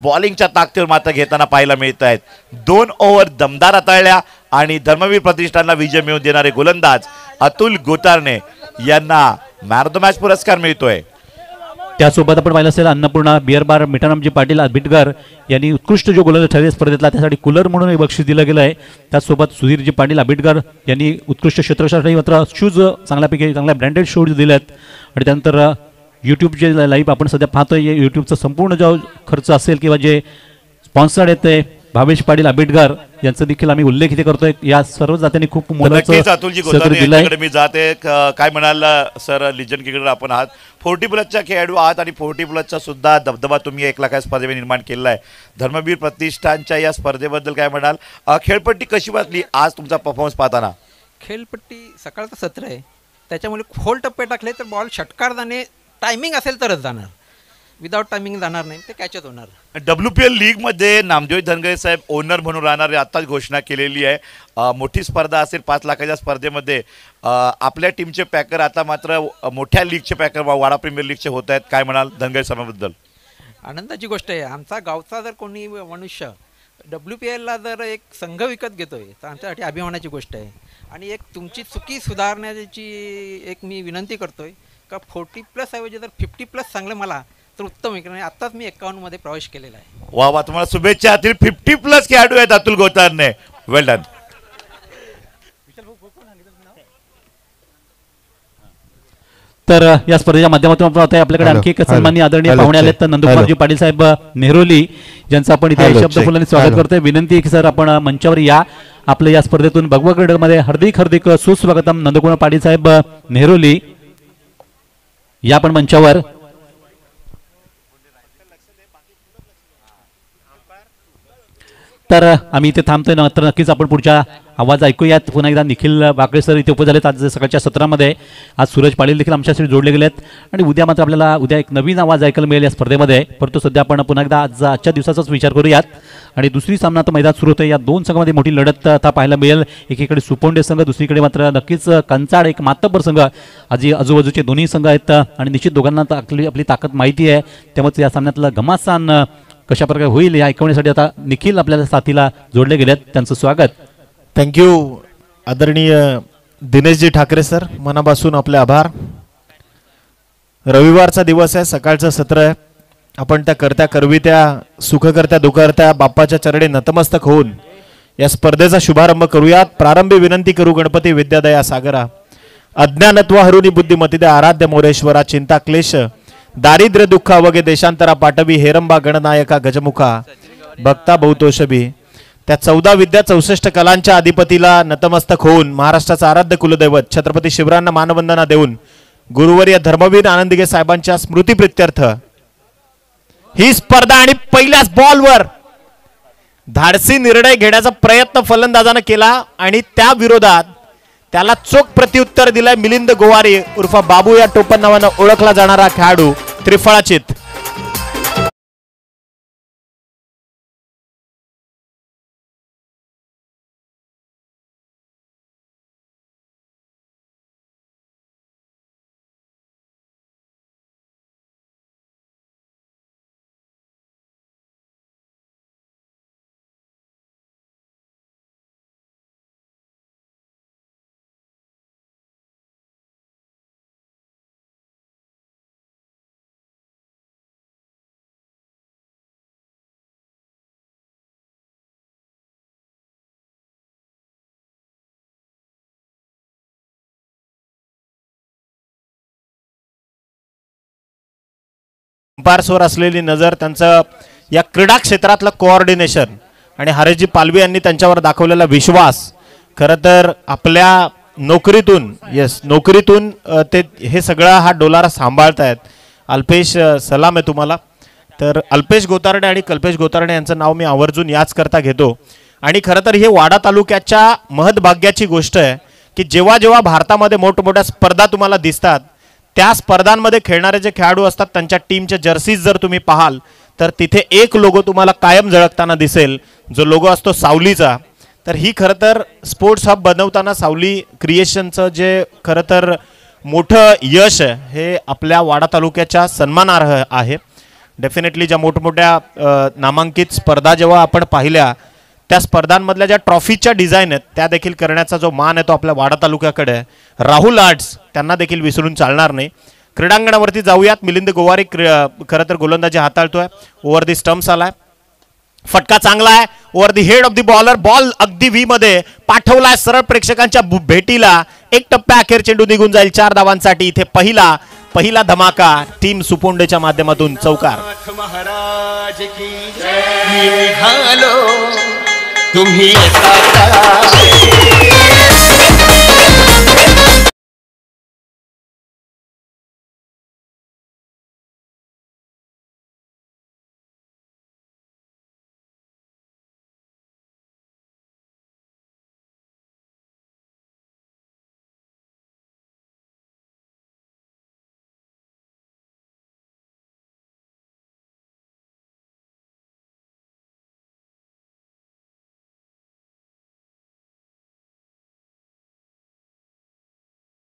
बॉलिंगच्या ताकदीवर मात्र घेताना पाहायला मिळत आहेत। 2 ओव्हर दमदार हाताळल्या आणि धर्मवीर प्रतिष्ठानला विजय मिळवून देणारे गोलंदाज अतुल गोतारणे यांना मॅन ऑफ द मॅच पुरस्कार मिळतोय। त्यासोबत आपण पाहिलं असेल अन्नपूर्णा बिअर बार मिठारामजी पाटील बिटगर यांनी उत्कृष्ट जो गोलंदाज ठरले स्पर्धेतला त्यासाठी कूलर म्हणून एक बक्षीस दिलं गेलं आहे। त्यासोबत सुधीरजी पाटील बिटगर यांनी उत्कृष्ट क्षेत्ररक्षणासाठी मात्र शूज चांगल्यापैकी चांगल्या ब्रँडेड शूज दिलेत। आणि त्यानंतर यूट्यूबचे लाईव्ह आपण सध्या पाहतोय, यूट्यूबचा संपूर्ण जो खर्च असेल किंवा जे स्पॉन्सर्ड आहेत ते भावेश पाटील आंबेडकर यांचा देखील आम्ही उल्लेख इथे करतोय। या सर्व जात्यांनी खूप मोलाचं अतुलजी गोतारणे मी जाते काय म्हणाल सर, लिजन क्रिकेटर आपण आहात, 40 प्लसच्या खेळाडू आहात आणि 40 प्लसचा सुद्धा दबदबा तुम्ही 1 लाख स्पर्धेमध्ये निर्माण केलेला आहे। धर्मवीर प्रतिष्ठानच्या या स्पर्धेबद्दल काय म्हणाल? खेळपट्टी कशी वाटली आज तुमचा परफॉर्मन्स पाहताना? खेळपट्टी सकाळचं सत्र आहे त्याच्यामुळे खोल टप्पे टाकले तर बॉल षटकार जाणे, टायमिंग असेल तरच जाणार, विदाउट टायमिंग जाणार नाही, ते कॅचच होणार। WPL लीग मध्ये नामदेव धनगर साहेब ओनर म्हणून राहणार आताच घोषणा केलेली आहे। मोठी स्पर्धा असेल 5 लाखाच्या स्पर्धेमध्ये आपल्या टीमचे पॅकर आता मात्र मोठ्या लीगचे पॅकर वाडा प्रीमियर लीगचे होत आहेत, काय म्हणाल धनगर साहेबांबद्दल? आनंदाची गोष्ट आहे। आमचा गावचा जर कोणी मनुष्य WPLला जर एक संघ विकत घेतोय तर आमच्यासाठी अभिमानाची गोष्ट आहे। आणि एक तुमची चुकी सुधारण्याची एक मी विनंती करतोय का 40 प्लस ऐवजी जर 50 प्लस चांगलं मला तर उत्तम आहे। आताच मी 51 मध्ये प्रवेश केलेला आहे। वा वा, तुम्हाला शुभेच्छा। 50 प्लस खेळाडू आहेत अतुल गोतारणे, वेल डन। तर या स्पर्धेच्या माध्यमातून आपण आपल्याकडे आणखी एक सन्माननीय आदरणीय पाहुणे आलेत, तर नंदकुमारजी पाटील साहेब नेहरोली ज्यांचं आपण इथे शब्द फुलांनी स्वागत करतोय। विनंती की सर आपण मंचावर या, आपल्या या स्पर्धेतून भगवा गडमध्ये हार्दिक सुस्वागतम। नंदकुमार पाटील साहेब नेहरोली या आपण मंचावर। तर आम्ही इथे थांबतोय, नंतर नक्कीच आपण पुढच्या आवाज ऐकूयात। पुन्हा एकदा निखिल वाकळे सर इथे उपस्थित झालेत आज सकाळच्या सत्रामध्ये। आज सूरज पाटील देखील आमच्याशी जोडले गेलेत आणि उद्या मात्र आपल्याला उद्या एक नवीन आवाज ऐकायला मिळेल या स्पर्धेमध्ये। परंतु सध्या आपण पुन्हा एकदा आजच्या दिवसाचाच विचार करूयात आणि दुसरी सामना तर मैदानात सुरू होतोय। या 2 संघांमध्ये मोठी लढत आता पाहायला मिळेल। एकीकडे सुपोंडे संघ, दुसरीकडे मात्र नक्कीच कंचाड एक मातब्बर संघ। आजूबाजूचे दोन्ही संघ आहेत आणि निश्चित दोघांना आपली ताकद माहिती आहे, त्यामुळे या सामन्यातलं घमासान कशा प्रकारे होईल या ऐकवण्यासाठी आता निखिल आपल्याला साथीला जोडले गेलेत, त्यांचं स्वागत। थँक्यू आदरणीय दिनेशजी ठाकरे सर, मनापासून आपले आभार। रविवारचा दिवस आहे, सकाळचं सत्र आहे, आपण त्या करत्या करवित्या सुखकर्त्या दुखकर्त्या बाप्पाच्या चरणी नतमस्तक होऊन या स्पर्धेचा शुभारंभ करूयात। प्रारंभी विनंती करू गणपती विद्यादया सागरा, अज्ञानत्व हरुनी बुद्धिमती दे आराध्य मोरेश्वरा, चिंता क्लेश दारिद्र्य दुःख अवघे देशांतरा पाठवी, हेरंबा गणनायका गजमुखा भक्ता बहुतोषभी। त्या 14 विद्या 64 कलांच्या अधिपतीला नतमस्तक होऊन महाराष्ट्राचा आराध्य कुलदैवत छत्रपती शिवरायांना मानवंदना देऊन गुरुवर्य धर्मवीर आनंदगे साहेबांच्या स्मृतीप्रित्यर्थ ही स्पर्धा आणि पहिल्याच बॉलवर धाडसी निर्णय घेण्याचा प्रयत्न फलंदाजाने केला आणि त्या विरोधात त्याला चोख प्रत्युत्तर दिलंय मिलिंद गोवारी उर्फ बाबू या टोपण नावानं ओळखला जाणारा खेळाडू त्रिफळाचित। अंपायर्सवर असलेली नजर, त्यांचं या क्रीडा क्षेत्रातलं कोऑर्डिनेशन आणि हरेशजी पालवी यांनी त्यांच्यावर दाखवलेला विश्वास, खरं तर आपल्या नोकरीतून ते हे सगळं हा डोलारा सांभाळतायत। अल्पेश सलाम आहे तुम्हाला। तर अल्पेश गोतारणे आणि कल्पेश गोतारणे यांचं नाव मी आवर्जून याच करता घेतो। आणि खरं तर हे वाडा तालुक्याच्या महत्भाग्याची गोष्ट आहे की जेव्हा जेव्हा भारतामध्ये मोठमोठ्या स्पर्धा तुम्हाला दिसतात त्या स्पर्धांमध्ये खेळणारे जे खेळाडू असतात त्यांच्या टीमचे जर्सीज जर तुम्ही पाहाल तर तिथे एक लोगो तुम्हाला कायम झळकताना दिसेल, जो लोगो असतो सावलीचा। तर ही खरं तर स्पोर्ट्स हब बनवताना सावली क्रिएशनचं जे खरं तर मोठं यश आहे हे आपल्या वाडा तालुक्याच्या सन्मानार्ह आहे। डेफिनेटली ज्या मोठमोठ्या नामांकित स्पर्धा जेव्हा आपण पाहिल्या त्या स्पर्धांमधल्या ज्या ट्रॉफीच्या डिझाईन आहेत त्या देखील करण्याचा जो मान आहे तो आपल्या वाडा तालुक्याकडे आहे. राहुल आर्ट्स त्यांना देखील विसरून चालणार नाही. क्रीडांगणावरती जाऊयात. मिलिंद गोवारी खरं तर गोलंदाजी हाताळतोय. ओव्हर दी स्टम्प्स आलाय. फटका चांगला आहे. Over the head of the bowler. Ball अगदी व्ही मध्ये पाठवलाय सरळ प्रेक्षकांच्या भेटीला. एक टप्प्या अखेर चेंडू निघून जाईल 4 धावांसाठी. इथे पहिला धमाका टीम सुपोंडेच्या माध्यमातून चौकार. महाराज की जय. निघालो तुम्ही येता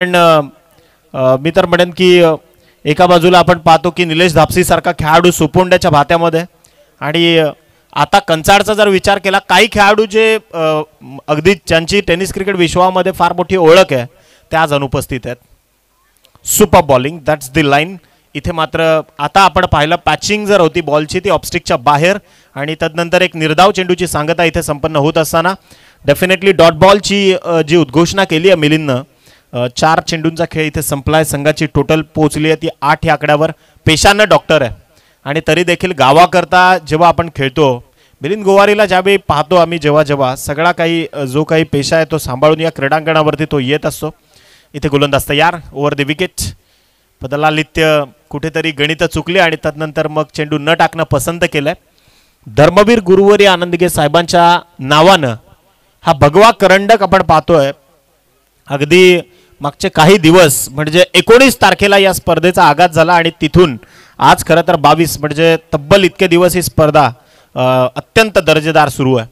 पण मी तर म्हणेन की एका बाजूला आपण पाहतो की निलेश धापसी सारखा खेळाडू सुपोंड्याच्या भात्यामध्ये आणि आता कंचाडचा जर विचार केला काही खेळाडू जे अगदी ज्यांची टेनिस क्रिकेट विश्वामध्ये फार मोठी ओळख आहे ते आज अनुपस्थित आहेत. Super bowling that's the line. इथे मात्र आता आपण पाहिलं पॅचिंग जर होती बॉलची ती ऑफस्टिकच्या बाहेर आणि तदनंतर एक निर्धाव चेंडूची सांगता इथे संपन्न होत असताना डेफिनेटली डॉट बॉलची जी उद्घोषणा केली आहे मिलिंदनं. 4 चेंडूंचा खेळ इथे संपलाय. संघाची टोटल पोहोचली आहे ती 8 या आकड्यावर. पेशानं डॉक्टर आहे आणि तरी देखील गावाकरता जेव्हा आपण खेळतो मिलिंद गोवारीला ज्यावेळी पाहतो आम्ही जेव्हा सगळा काही जो काही पेशा आहे तो सांभाळून या क्रीडांगणावरती तो येत असतो. इथे गोलंदाज तयार. Over the wicket. बदलालित्य कुठेतरी गणित चुकले आणि तदनंतर मग चेंडू न टाकणं पसंत केलंय. धर्मवीर गुरुवरी आनंदगे साहेबांच्या नावानं हा भगवा करंडक आपण पाहतोय. अगदी मागचे काही दिवस म्हणजे 19 तारखेला या स्पर्धेचा आगाज झाला आणि तिथून आज खरं तर 22 म्हणजे तब्बल इतके दिवस ही स्पर्धा अत्यंत दर्जेदार सुरू आहे.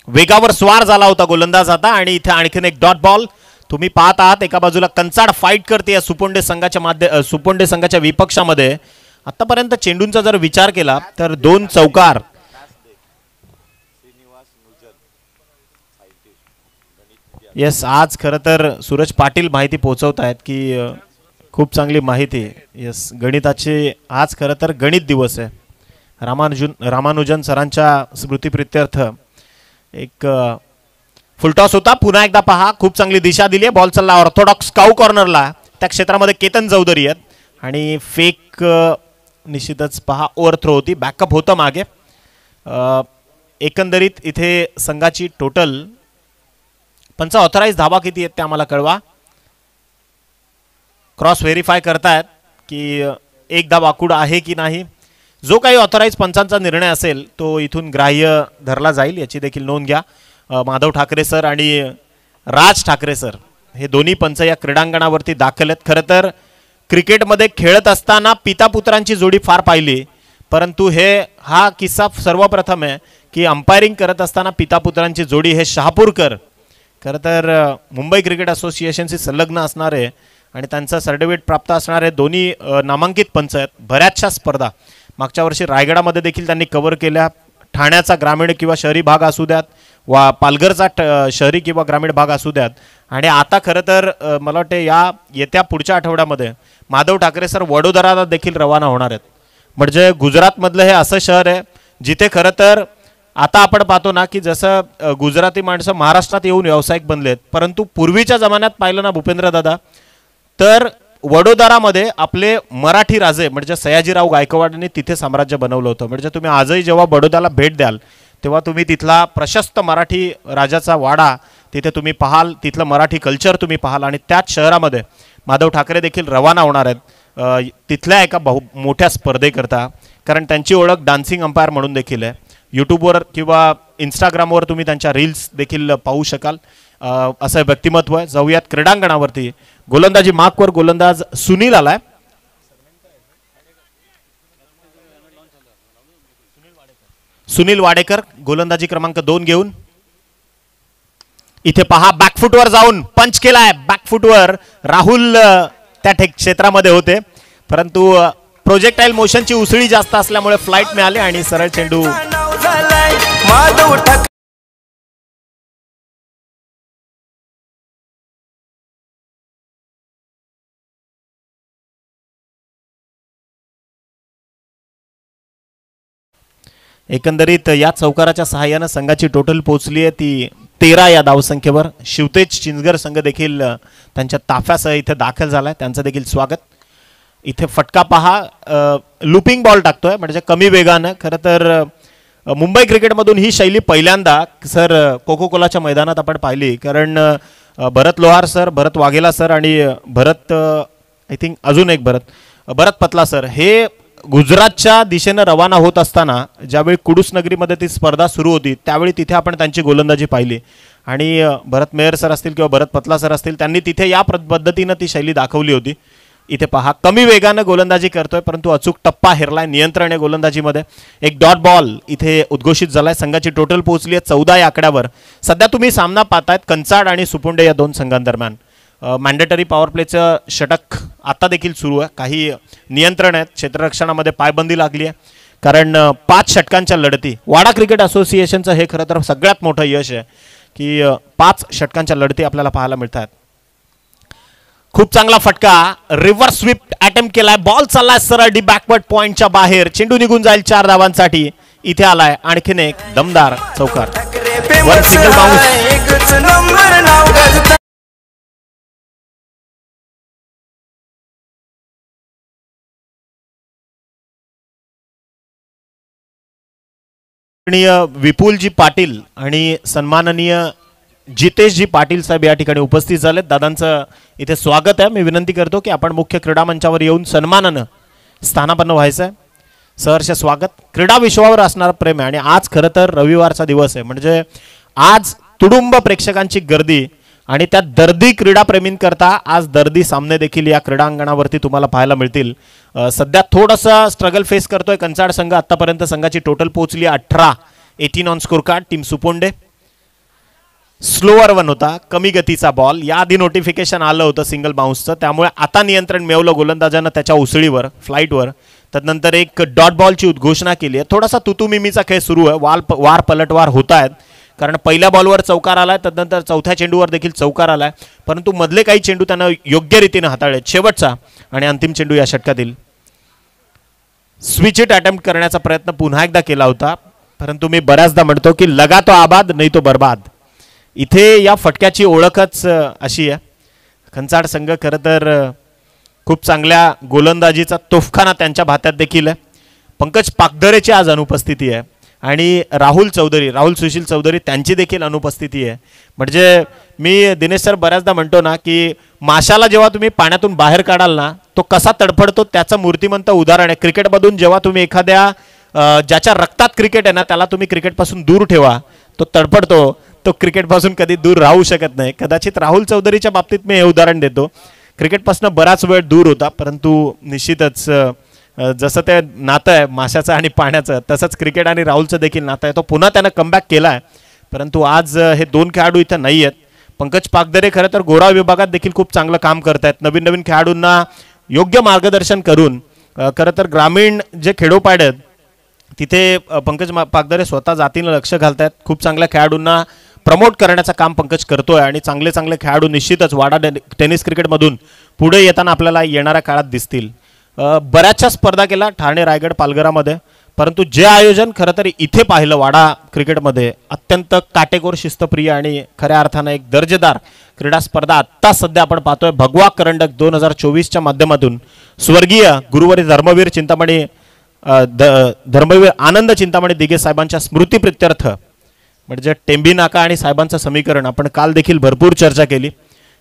वेगावर स्वार झाला होता गोलंदाज आता आणि इथे आणखीन एक डॉट बॉल. तुम्ही पाहत आहात एका बाजूला कंचाड फाईट करते या सुपोंडे संघाच्या विपक्षामध्ये. आतापर्यंत चेंडूंचा जर विचार केला तर 2 चौकार. येस आज खरं तर सूरज पाटील माहिती पोहोचवत आहेत की खूप चांगली माहिती. येस गणिताचे आज खरं तर गणित दिवस आहे. रामानुजन सरांच्या स्मृतीप्रित्यर्थ एक फुलटॉस होता. पुन्हा एकदा पहा खूप चांगली दिशा दिली आहे. बॉल चालला ऑर्थोडॉक्स काऊ कॉर्नरला. त्या क्षेत्रामध्ये केतन चौधरी आहेत आणि फेक निश्चितच पहा ओव्हरथ्रो होती. बॅकअप होतं मागे. एकंदरीत इथे संघाची टोटल पंच ऑथराईज धावा किती आहेत ते आम्हाला कळवा. क्रॉस व्हेरीफाय करतायत की एक धाव आकुड आहे की नाही. जो काही ऑथराईज पंचांचा निर्णय असेल तो इथून ग्राह्य धरला जाईल याची देखील नोंद घ्या. माधव ठाकरे सर आणि राज ठाकरे सर हे दोन्ही पंच या क्रीडांगणावरती दाखल आहेत. खरं तर क्रिकेटमध्ये खेळत असताना पिता पुत्रांची जोडी फार पाहिली परंतु हा किस्सा सर्वप्रथम आहे की अंपायरिंग करत असताना पिता पुत्रांची जोडी हे शहापूरकर खरं तर मुंबई क्रिकेट असोसिएशनशी संलग्न असणारे आणि त्यांचा सर्टिफिकेट प्राप्त असणारे दोन्ही नामांकित पंच आहेत. बऱ्याचशा स्पर्धा मागच्या वर्षी रायगडामध्ये देखील त्यांनी कव्हर केल्या. ठाण्याचा ग्रामीण किंवा शहरी भाग असू द्यात वा पालघरचा शहरी किंवा ग्रामीण भाग असू द्यात आणि आता खरं तर मला वाटते येत्या पुढच्या आठवड्यामध्ये माधव ठाकरे सर वडोदराला देखील रवाना होणार आहेत. म्हणजे गुजरातमधलं हे असं शहर आहे जिथे खरं तर आता आपण पाहतो ना की जसं गुजराती माणसं महाराष्ट्रात येऊन व्यावसायिक बनलेत परंतु पूर्वीच्या जमान्यात पाहिलं ना भूपेंद्र दादा तर वडोदरामध्ये आपले मराठी राजे म्हणजे सयाजीराव गायकवाडांनी तिथे साम्राज्य बनवलं होतं. म्हणजे तुम्ही आजही जेव्हा बडोद्याला भेट द्याल तेव्हा तुम्ही तिथला प्रशस्त मराठी राजाचा वाडा तिथे तुम्ही पाहाल. तिथलं मराठी कल्चर तुम्ही पाहाल आणि त्याच शहरामध्ये माधव ठाकरे देखील रवाना होणार आहेत तिथल्या एका मोठ्या स्पर्धेकरता. कारण त्यांची ओळख डान्सिंग अंपायर म्हणून देखील आहे. यूट्यूबवर किंवा इंस्टाग्रामवर तुम्ही त्यांच्या रील्स देखील पाहू शकाल. असं व्यक्तिमत्व आहे. जाऊयात क्रीडांगणावरती. गोलंदाजी मार्कवर गोलंदाज सुनील आलाय. सुनील वाडेकर गोलंदाजी क्रमांक 2 घेऊन. इथे पहा बॅकफुटवर जाऊन पंच केलाय. बॅकफुटवर राहुल त्या क्षेत्रामध्ये होते परंतु प्रोजेक्टाईल मोशनची उसळी जास्त असल्यामुळे फ्लाईट मिळाली आणि सरळ चेंडू नाव झालाय माधव ठाकरे. एकंदरीत या चौकाराच्या सहाय्यानं संघाची टोटल पोहोचली आहे ती 13 या धावसंख्येवर. शिवतेज चिंचगर संघ देखील त्यांच्या ताफ्यासह इथे दाखल झालाय, त्यांचं देखील स्वागत. इथे फटका पहा, लुपिंग बॉल टाकतोय म्हणजे कमी वेगानं. खरं तर मुंबई क्रिकेटमधून ही शैली पहिल्यांदा सर कोको कोलाच्या मैदानात आपण पाहिली, कारण भरत लोहार सर, भरत वाघेला सर आणि भरत आय थिंक अजून एक भरत पतला सर हे गुजरातच्या दिशेनं रवाना होत असताना ज्यावेळी कुडूस नगरीमध्ये ती स्पर्धा सुरू होती त्यावेळी तिथे आपण त्यांची गोलंदाजी पाहिली आणि भरत मेहर सर असतील किंवा भरत पतला सर असतील त्यांनी तिथे या पद्धतीनं ती शैली दाखवली होती. इथे पहा कमी वेगानं गोलंदाजी करतोय परंतु अचूक टप्पा हेरलाय, नियंत्रण आहे गोलंदाजीमध्ये. एक डॉट बॉल इथे उद्घोषित झालाय. संघाची टोटल पोहोचली आहे 14 या आकड्यावर. सध्या तुम्ही सामना पाहतायत कंचाड आणि सुपुंडे या दोन संघांदरम्यान. मॅन्डेटरी पॉवर प्लेचं षटक आता देखील सुरू आहे. काही नियंत्रण आहेत, क्षेत्ररक्षणामध्ये पायबंदी लागली आहे कारण 5 षटकांच्या लढती. वाडा क्रिकेट असोसिएशनचं हे खरं तर सगळ्यात मोठं यश आहे की 5 षटकांच्या लढती आपल्याला पाहायला मिळतात. खूप चांगला फटका, रिव्हर्स स्वीप अटेम्प्ट केलाय, बॉल चाललाय सरळ डी बॅकवर्ड पॉइंटच्या बाहेर, चेंडू निघून जाईल 4 धावांसाठी. इथे आलाय आणखीन एक दमदार चौकार. One single bounce. विपुलजी पाटील आणि सन्माननीय जितेशजी पाटील साहेब या ठिकाणी उपस्थित झालेत. दादांचं इथे स्वागत आहे. मी विनंती करतो की आपण मुख्य क्रीडा मंचावर येऊन सन्मानानं स्थानापन्न व्हायचं आहे. सहर्ष स्वागत. क्रीडा विश्वावर असणारं प्रेम आहे आणि आज खरं तर रविवारचा दिवस आहे म्हणजे आज तुडुंब प्रेक्षकांची गर्दी आणि त्या दर्दी क्रीडाप्रेमींकरता आज दर्दी सामने देखील या क्रीडांगणावरती तुम्हाला पाहायला मिळतील. सध्या थोडंसं स्ट्रगल फेस करतोय कंचाड संघ. आतापर्यंत संघाची टोटल पोहोचली 18 on score card. Team Suponde slower one होता, कमी गतीचा बॉल. याआधी नोटिफिकेशन आलं होतं सिंगल बाउन्सचं, त्यामुळे आता नियंत्रण मिळवलं गोलंदाजानं त्याच्या उसळीवर, फ्लाईटवर. त्यानंतर एक डॉट बॉलची उद्घोषणा केली आहे. थोडासा तुतुमिमीचा खेळ सुरू आहे, वार पलटवार होत आहेत कारण पहिल्या बॉलवर चौकार आलाय, त्यानंतर चौथ्या चेंडूवर देखील चौकार आलाय, परंतु मधले काही चेंडू त्यांना योग्य रीतीने हाताळले. शेवटचा आणि अंतिम चेंडू या षटकातील स्विच इट अटेम्प्ट करण्याचा प्रयत्न पुन्हा एकदा केला होता, परंतु मी बऱ्याचदा म्हणतो की लगा तो आबाद नाही तो बर्बाद. इथे या फटक्याची ओळखच अशी आहे. कंचाड संघ खरं तर खूप चांगल्या गोलंदाजीचा तोफखाना त्यांच्या भात्यात देखील आहे. पंकज पागदरेची आज अनुपस्थिती आहे आणि राहुल सुशील चौधरी त्यांची देखील अनुपस्थिती आहे. म्हणजे मी दिनेश सर बऱ्याचदा म्हणतो ना की माशाला जेव्हा तुम्ही पाण्यातून बाहेर काढाल ना तो कसा तडफडतो त्याचं मूर्तिमंत उदाहरण आहे. क्रिकेटमधून जेव्हा तुम्ही एखाद्या ज्याच्या रक्तात क्रिकेट आहे ना त्याला तुम्ही क्रिकेटपासून दूर ठेवा, तो तडफडतो, तो क्रिकेटपासून कधी दूर राहू शकत नाही. कदाचित राहुल चौधरीच्या बाबतीत मी हे उदाहरण देतो. क्रिकेटपासून बराच वेळ दूर होता, परंतु निश्चितच जसं ते नातं आहे माशाचं आणि पाण्याचं तसंच क्रिकेट आणि राहुलचं देखील नातं आहे. तो पुन्हा त्यानं कमबॅक केला आहे, परंतु आज हे 2 खेळाडू इथं नाही आहेत. पंकज पागदरे खरं तर गोरा विभागात देखील खूप चांगलं काम करत आहेत. नवीन खेळाडूंना योग्य मार्गदर्शन करून खरं तर ग्रामीण जे खेडोपाड आहेत तिथे पंकज पागदरे स्वतः जातीनं लक्ष घालत आहेत. खूप चांगल्या खेळाडूंना प्रमोट करण्याचं काम पंकज करतोय आणि चांगले खेळाडू निश्चितच वाडा टेनिस क्रिकेटमधून पुढे येताना आपल्याला येणाऱ्या काळात दिसतील. बऱ्याचशा स्पर्धा केल्या ठाणे, रायगड, पालघरामध्ये, परंतु जे आयोजन खरं तर इथे पाहिलं वाडा क्रिकेटमध्ये अत्यंत काटेकोर, शिस्तप्रिय आणि खऱ्या अर्थानं एक दर्जेदार क्रीडा स्पर्धा आत्ता सध्या आपण पाहतोय. भगवा करंडक 2024च्या माध्यमातून स्वर्गीय गुरुवारी धर्मवीर आनंद चिंतामणी दिघे साहेबांच्या स्मृतीप्रित्यर्थ म्हणजे टेंबी नाका आणि साहेबांचं समीकरण आपण काल देखील भरपूर चर्चा केली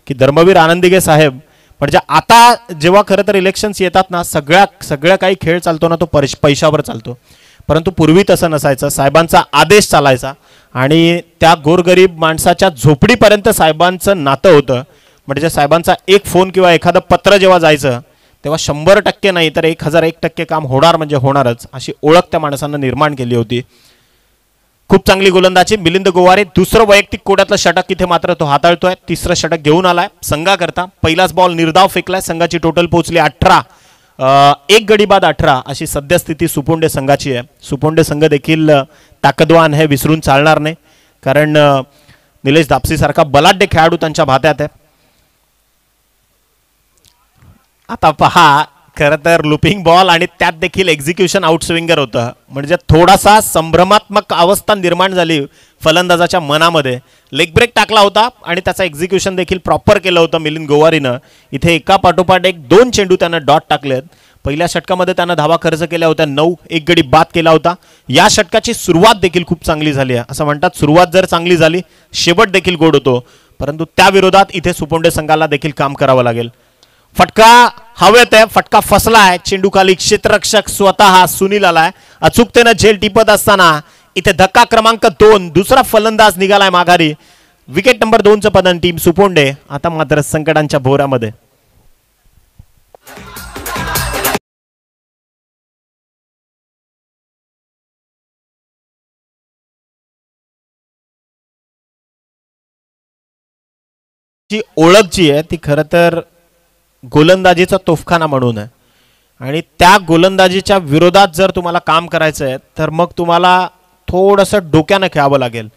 की धर्मवीर आनंद दिघे साहेब म्हणजे आता जेव्हा खरं तर इलेक्शन्स येतात ना सगळ्या काही खेळ चालतो ना तो पैशावर चालतो, परंतु पूर्वी तसं नसायचं. साहेबांचा आदेश चालायचा आणि त्या गोरगरीब माणसाच्या झोपडीपर्यंत साहेबांचं नातं होतं. म्हणजे साहेबांचा एक फोन किंवा एखादं पत्र जेव्हा जायचं तेव्हा 100% नाही तर 1001% काम होणार म्हणजे होणारच अशी ओळख त्या माणसानं निर्माण केली होती. खूप चांगली गोलंदाजी मिलिंद गोवारे. दुसरं वैयक्तिक कोड्यातलं षटक इथे मात्र तो हाताळतोय. तिसरं षटक घेऊन आलाय संघाकरता. पहिलाच बॉल निर्धाव फेकलाय. संघाची टोटल पोहोचली 18 एक गडी बाद 18 अशी सद्यस्थिती सुपोंडे संघाची आहे. सुपोंडे संघ देखील ताकदवान हे विसरून चालणार नाही, कारण निलेश दापसी सारखा बलाढ्य खेळाडू त्यांच्या भात्यात आहे. आता पहा, खरं तर लुपिंग बॉल आणि त्यात देखील एक्झिक्युशन आउटस्विंगर होतं, म्हणजे थोडासा संभ्रमात्मक अवस्था निर्माण झाली फलंदाजाच्या मनामध्ये. लेग ब्रेक टाकला होता आणि त्याचा एक्झिक्युशन देखील प्रॉपर केलं होतं मिलिंद गोवारीनं. इथे एका पाठोपाठ एक 2 चेंडू त्यानं डॉट टाकलेत. पहिल्या षटकामध्ये त्यानं धावा खर्च केल्या होत्या 9, एक गडी बाद केला होता. या षटकाची सुरुवात देखील खूप चांगली झाली आहे. असं म्हणतात, सुरुवात जर चांगली झाली शेवट देखील गोड होतो, परंतु त्या विरोधात इथे सुपोंडे संघाला देखील काम करावं लागेल. फटका हवेत आहे, फटका फसलाय. चेंडू खाली क्षेत्ररक्षक स्वतः सुनील आलाय. अचूकतेनं झेल टिपत असताना इथे धक्का क्रमांक 2, दुसरा फलंदाज निघालाय माघारी. विकेट नंबर 2चं पतन टीम सुपोंडे आता मात्र संकटांच्या भोवऱ्यामध्ये. जी ओळख जी आहे ती खरं तर गोलंदाजीचा तोफखाना म्हणून आहे, आणि त्या गोलंदाजीच्या विरोधात जर तुम्हाला काम करायचं आहे तर मग तुम्हाला थोडंसं डोक्यानं खेळावं लागेल.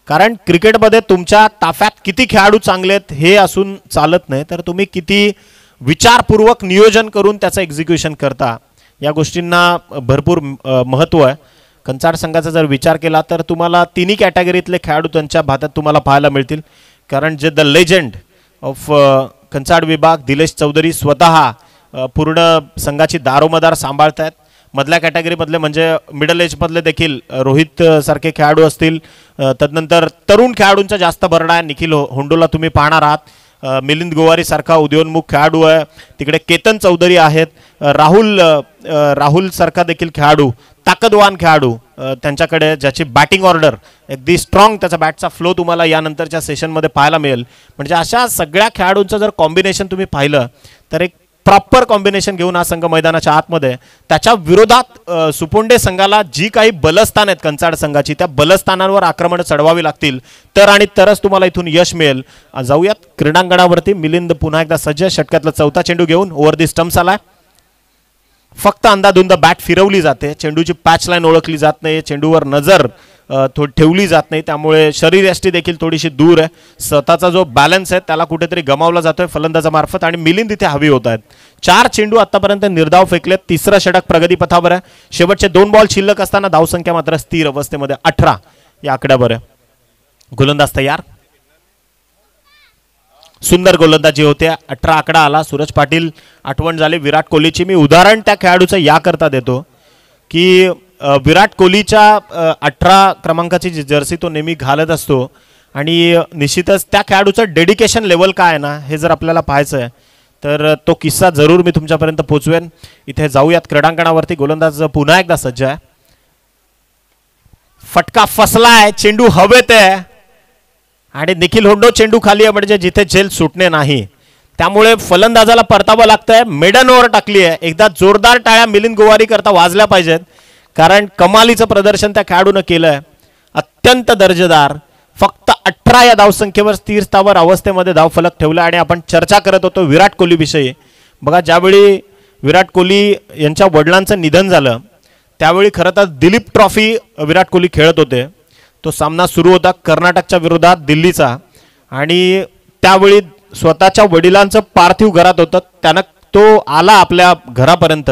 कारण क्रिकेटमध्ये तुमच्या ताफ्यात किती खेळाडू चांगले आहेत हे असून चालत नाही, तर तुम्ही किती विचारपूर्वक नियोजन करून त्याचं एक्झिक्युशन करता, या गोष्टींना भरपूर महत्त्व आहे. कंचाड संघाचा जर विचार केला तर तुम्हाला तिन्ही कॅटेगरीतले खेळाडू त्यांच्या भातात तुम्हाला पाहायला मिळतील. कारण जे द लेजंड ऑफ कंचाड विभाग दिलेश चौधरी स्वतः पूर्ण संघाची दारोमदार सांभाळत आहेत. मधल्या कॅटेगरीमधले म्हणजे मिडल एजमधले देखील रोहित सारखे खेळाडू असतील. तदनंतर तरुण खेळाडूंचा जास्त भरणा आहे. निखिल होंडोला तुम्ही पाहणार आहात. मिलिंद गोवारी सारखा उदयोन्मुख खेळाडू आहे. तिकडे केतन चौधरी आहेत. राहुल सारखा देखील खेळाडू, ताकदवान खेळाडू त्यांच्याकडे, ज्याची बॅटिंग ऑर्डर अगदी स्ट्रॉंग, त्याचा बॅटचा फ्लो तुम्हाला यानंतरच्या सेशनमध्ये पाहायला मिळेल. म्हणजे अशा सगळ्या खेळाडूंचं जर कॉम्बिनेशन तुम्ही पाहिलं तर एक प्रॉपर कॉम्बिनेशन घेऊन हा संघ मैदानाच्या आतमध्ये. त्याच्या विरोधात सुपोंडे संघाला जी काही बलस्थान आहेत कंचाड संघाची, त्या बलस्थानांवर आक्रमण चढवावी लागतील तर आणि तरच तुम्हाला इथून यश मिळेल. जाऊयात क्रीडांगणावरती. मिलिंद पुन्हा एकदा सज्ज, षटकातला 4था चेंडू घेऊन ओव्हर दी स्टंप्स आलाय. फक्त अंदाधुंद बॅट फिरवली जाते, चेंडूची पॅच लाईन ओळखली जात नाही, चेंडूवर नजर ठेवली जात नाही, त्यामुळे शरीरयष्टी देखील थोडीशी दूर आहे. स्वतःचा जो बॅलन्स आहे त्याला कुठेतरी गमावला जातोय फलंदाजामार्फत, आणि मिलिंद इथे हवी होत आहेत. 4 चेंडू आतापर्यंत निर्धाव फेकलेत. 3रं षटक प्रगतीपथावर आहे. शेवटचे 2 बॉल शिल्लक असताना धावसंख्या मात्र स्थिर अवस्थेमध्ये 18 या आकड्यावर आहे. गोलंदाज तयार. सुंदर गोलंदाजी होते. 18 आकडा आला. सूरज पाटील आठवण झाली विराट कोहलीची. मी उदाहरण त्या खेळाडूचं याकरता देतो की विराट कोहलीच्या 18 क्रमांकाची जर्सी तो नेहमी घालत असतो, आणि निश्चितच त्या खेळाडूचं डेडिकेशन लेवल काय आहे ना, हे जर आपल्याला पाहायचं आहे तर तो किस्सा जरूर मी तुमच्यापर्यंत पोचवेन. इथे जाऊयात क्रीडांगणावरती. गोलंदाज पुन्हा एकदा सज्ज आहे. फटका फसलाय, चेंडू हवेत आहे, आणि निखिल होंडो चेंडू खाली आहे, म्हणजे जिथे झेल सुटणे नाही, त्यामुळे फलंदाजाला परतावं लागतंय. मेडन ओव्हर टाकली आहे. एकदा जोरदार टाळ्या मिलिंद गोवारी करता वाजल्या पाहिजेत, कारण कमालीचं प्रदर्शन त्या खेळाडूनं केलंय. अत्यंत दर्जेदार. फक्त 18 या धावसंख्येवर स्थिर स्थावर अवस्थेमध्ये धावफलक ठेवला. आणि आपण चर्चा करत होतो विराट कोहली विषयी. बघा, ज्यावेळी विराट कोहली यांच्या वडिलांचं निधन झालं त्यावेळी खरं तर दिलीप ट्रॉफी विराट कोहली खेळत होते. तो सामना सुरू होता कर्नाटकच्या विरोधात दिल्लीचा, आणि त्यावेळी स्वतःच्या वडिलांचं पार्थिव घरात होतं. त्यानं तो आला आपल्या घरापर्यंत,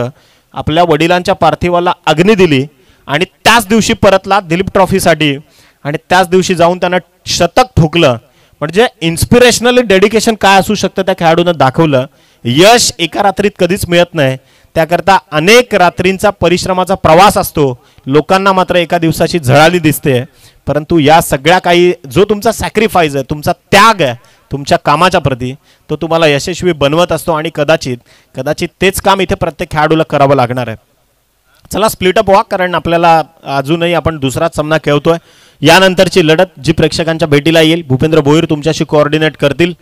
आपल्या वडिलांच्या पार्थिवाला अग्नी दिली, आणि त्याच दिवशी परतला दिलीप ट्रॉफीसाठी, आणि त्याच दिवशी जाऊन त्यानं शतक ठोकलं. म्हणजे इन्स्पिरेशनल डेडिकेशन काय असू शकतं त्या खेळाडूनं दाखवलं. यश एका रात्रीत कधीच मिळत नाही, त्याकरता अनेक रात्रींचा परिश्रमाचा प्रवास असतो. लोकांना मात्र एका दिवसाची झळाली दिसते, परंतु या सगळ्या काही जो तुमचा सॅक्रिफाईस आहे, तुमचा त्याग आहे तुमच्या कामाच्या प्रती, तो तुम्हाला यशस्वी बनवत असतो. आणि कदाचित तेच काम इथे प्रत्येक खेळाडूला करावं लागणार आहे. चला स्प्लिटअप व्हा, कारण आपल्याला अजूनही आपण दुसराच सामना खेळतोय. यानंतरची लढत जी प्रेक्षकांच्या भेटीला येईल, भूपेंद्र भोईर तुमच्याशी कोऑर्डिनेट करतील.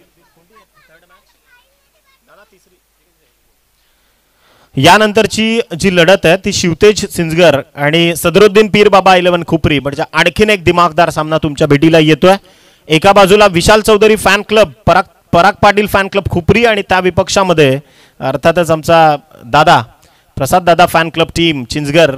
यानंतरची जी लढत आहे ती शिवतेज सिंजगर आणि सदरुद्दीन पीर बाबा 11 खुपरी, म्हणजे आणखीन एक दिमागदार सामना तुमच्या भेटीला येतोय. एका बाजूला Vishal Chaudhari fan club, Parag Patil fan club Khupari, आणि त्या विपक्षामध्ये अर्थातच आमचा दादा प्रसाद दादा fan club team Chinchgar,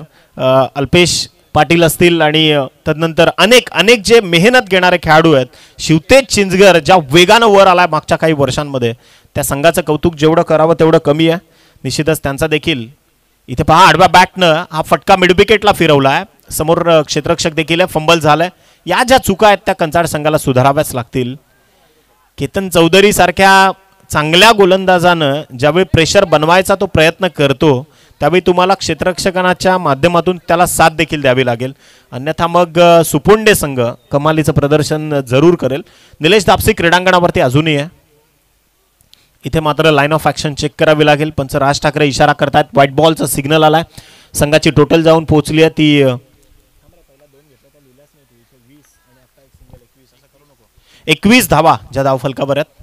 Alpesh Patil असतील आणि तदनंतर अनेक जे मेहनत घेणारे खेळाडू आहेत. शिवतेज चिंचगर ज्या वेगानं वर आलाय मागच्या काही वर्षांमध्ये, त्या संघाचं कौतुक जेवढं करावं तेवढं कमी आहे. निश्चितच त्यांचा देखील इथे पहा आडव्या बॅटनं हा फटका मिडविकेटला फिरवला आहे. समोर क्षेत्ररक्षक देखील आहे, फंबल झालाय. या ज्या चुका आहेत त्या कंचाड संघाला सुधाराव्याच लागतील. केतन चौधरी सारख्या चांगल्या गोलंदाजानं ज्यावेळी प्रेशर बनवायचा तो प्रयत्न करतो त्यावेळी तुम्हाला क्षेत्ररक्षकांच्या माध्यमातून त्याला साथ देखील द्यावी लागेल. अन्यथा मग सुपुंडे संघ कमालीचं प्रदर्शन जरूर करेल. निलेश दापसी क्रीडांगणावरती अजूनही आहे. इथे मात्र लाईन ऑफ ॲक्शन चेक करावी लागेल. पंच राज ठाकरे इशारा करतात. व्हाईट बॉलचा सिग्नल आलाय. संघाची टोटल जाऊन पोहोचली आहे ती 21 धावा ज्या धावफलकावर आहेत.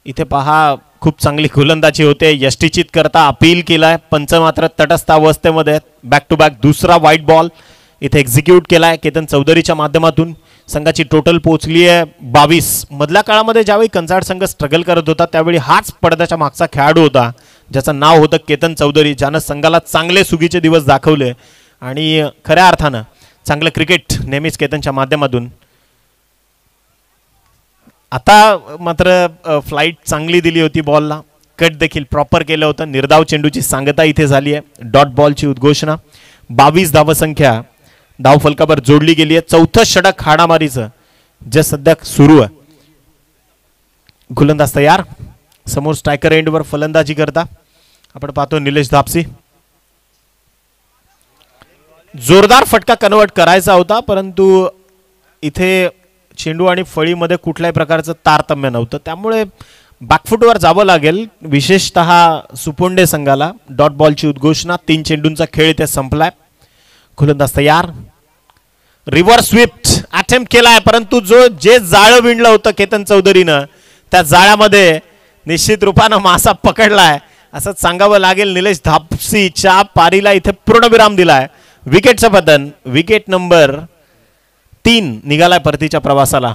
इथे पहा खूप चांगली गोलंदाजी होते. यष्टीचित करता अपील केलाय. पंच मात्र तटस्थ अवस्थेमध्ये बॅक टू बॅक दुसरा व्हाईट बॉल इथे एक्झिक्यूट केलाय केतन चौधरीच्या माध्यमातून. संघाची टोटल पोहोचली आहे 22. मधल्या काळामध्ये ज्यावेळी कंचाड संघ स्ट्रगल करत होता त्यावेळी हाच पडद्याच्या मागचा खेळाडू होता ज्याचं नाव होतं केतन चौधरी, ज्यानं संघाला चांगले सुगीचे दिवस दाखवले आणि खऱ्या अर्थानं चांगलं क्रिकेट नेहमीच केतनच्या माध्यमातून. आता मात्र फ्लाईट चांगली दिली होती बॉलला, कट देखील प्रॉपर केलं होतं. निर्धाव चेंडूची सांगता इथे झाली आहे. डॉट बॉलची उद्घोषणा. 22 धावसंख्या धावफलकावर जोडली गेली आहे. चौथं षटक हाणामारीचं जे सध्या सुरू आहे. गोलंदाज तयार. समोर स्ट्रायकर एंडवर फलंदाजी करता आपण पाहतो निलेश धापसी. जोरदार फटका कन्वर्ट करायचा होता परंतु इथे चेंडू आणि फळीमध्ये कुठल्याही प्रकारचं तारतम्य नव्हतं, त्यामुळे बॅकफुटवर जावं लागेल विशेषतः सुपुंडे संघाला. डॉट बॉलची उद्घोषणा. 3 चेंडूंचा खेळ इथे संपलाय. गोलंदाज तयार. रिव्हर्स स्विफ्ट अटेम्प्ट केलाय परंतु जे जाळं विणलं होतं केतन चौधरीनं त्या जाळ्यामध्ये निश्चित रूपानं मासा पकडलाय असं सांगावं लागेल. निलेश धापसीच्या पारीला इथे पूर्णविराम दिलाय. विकेटचं पतन. विकेट नंबर 3 निघालाय परतीच्या प्रवासाला.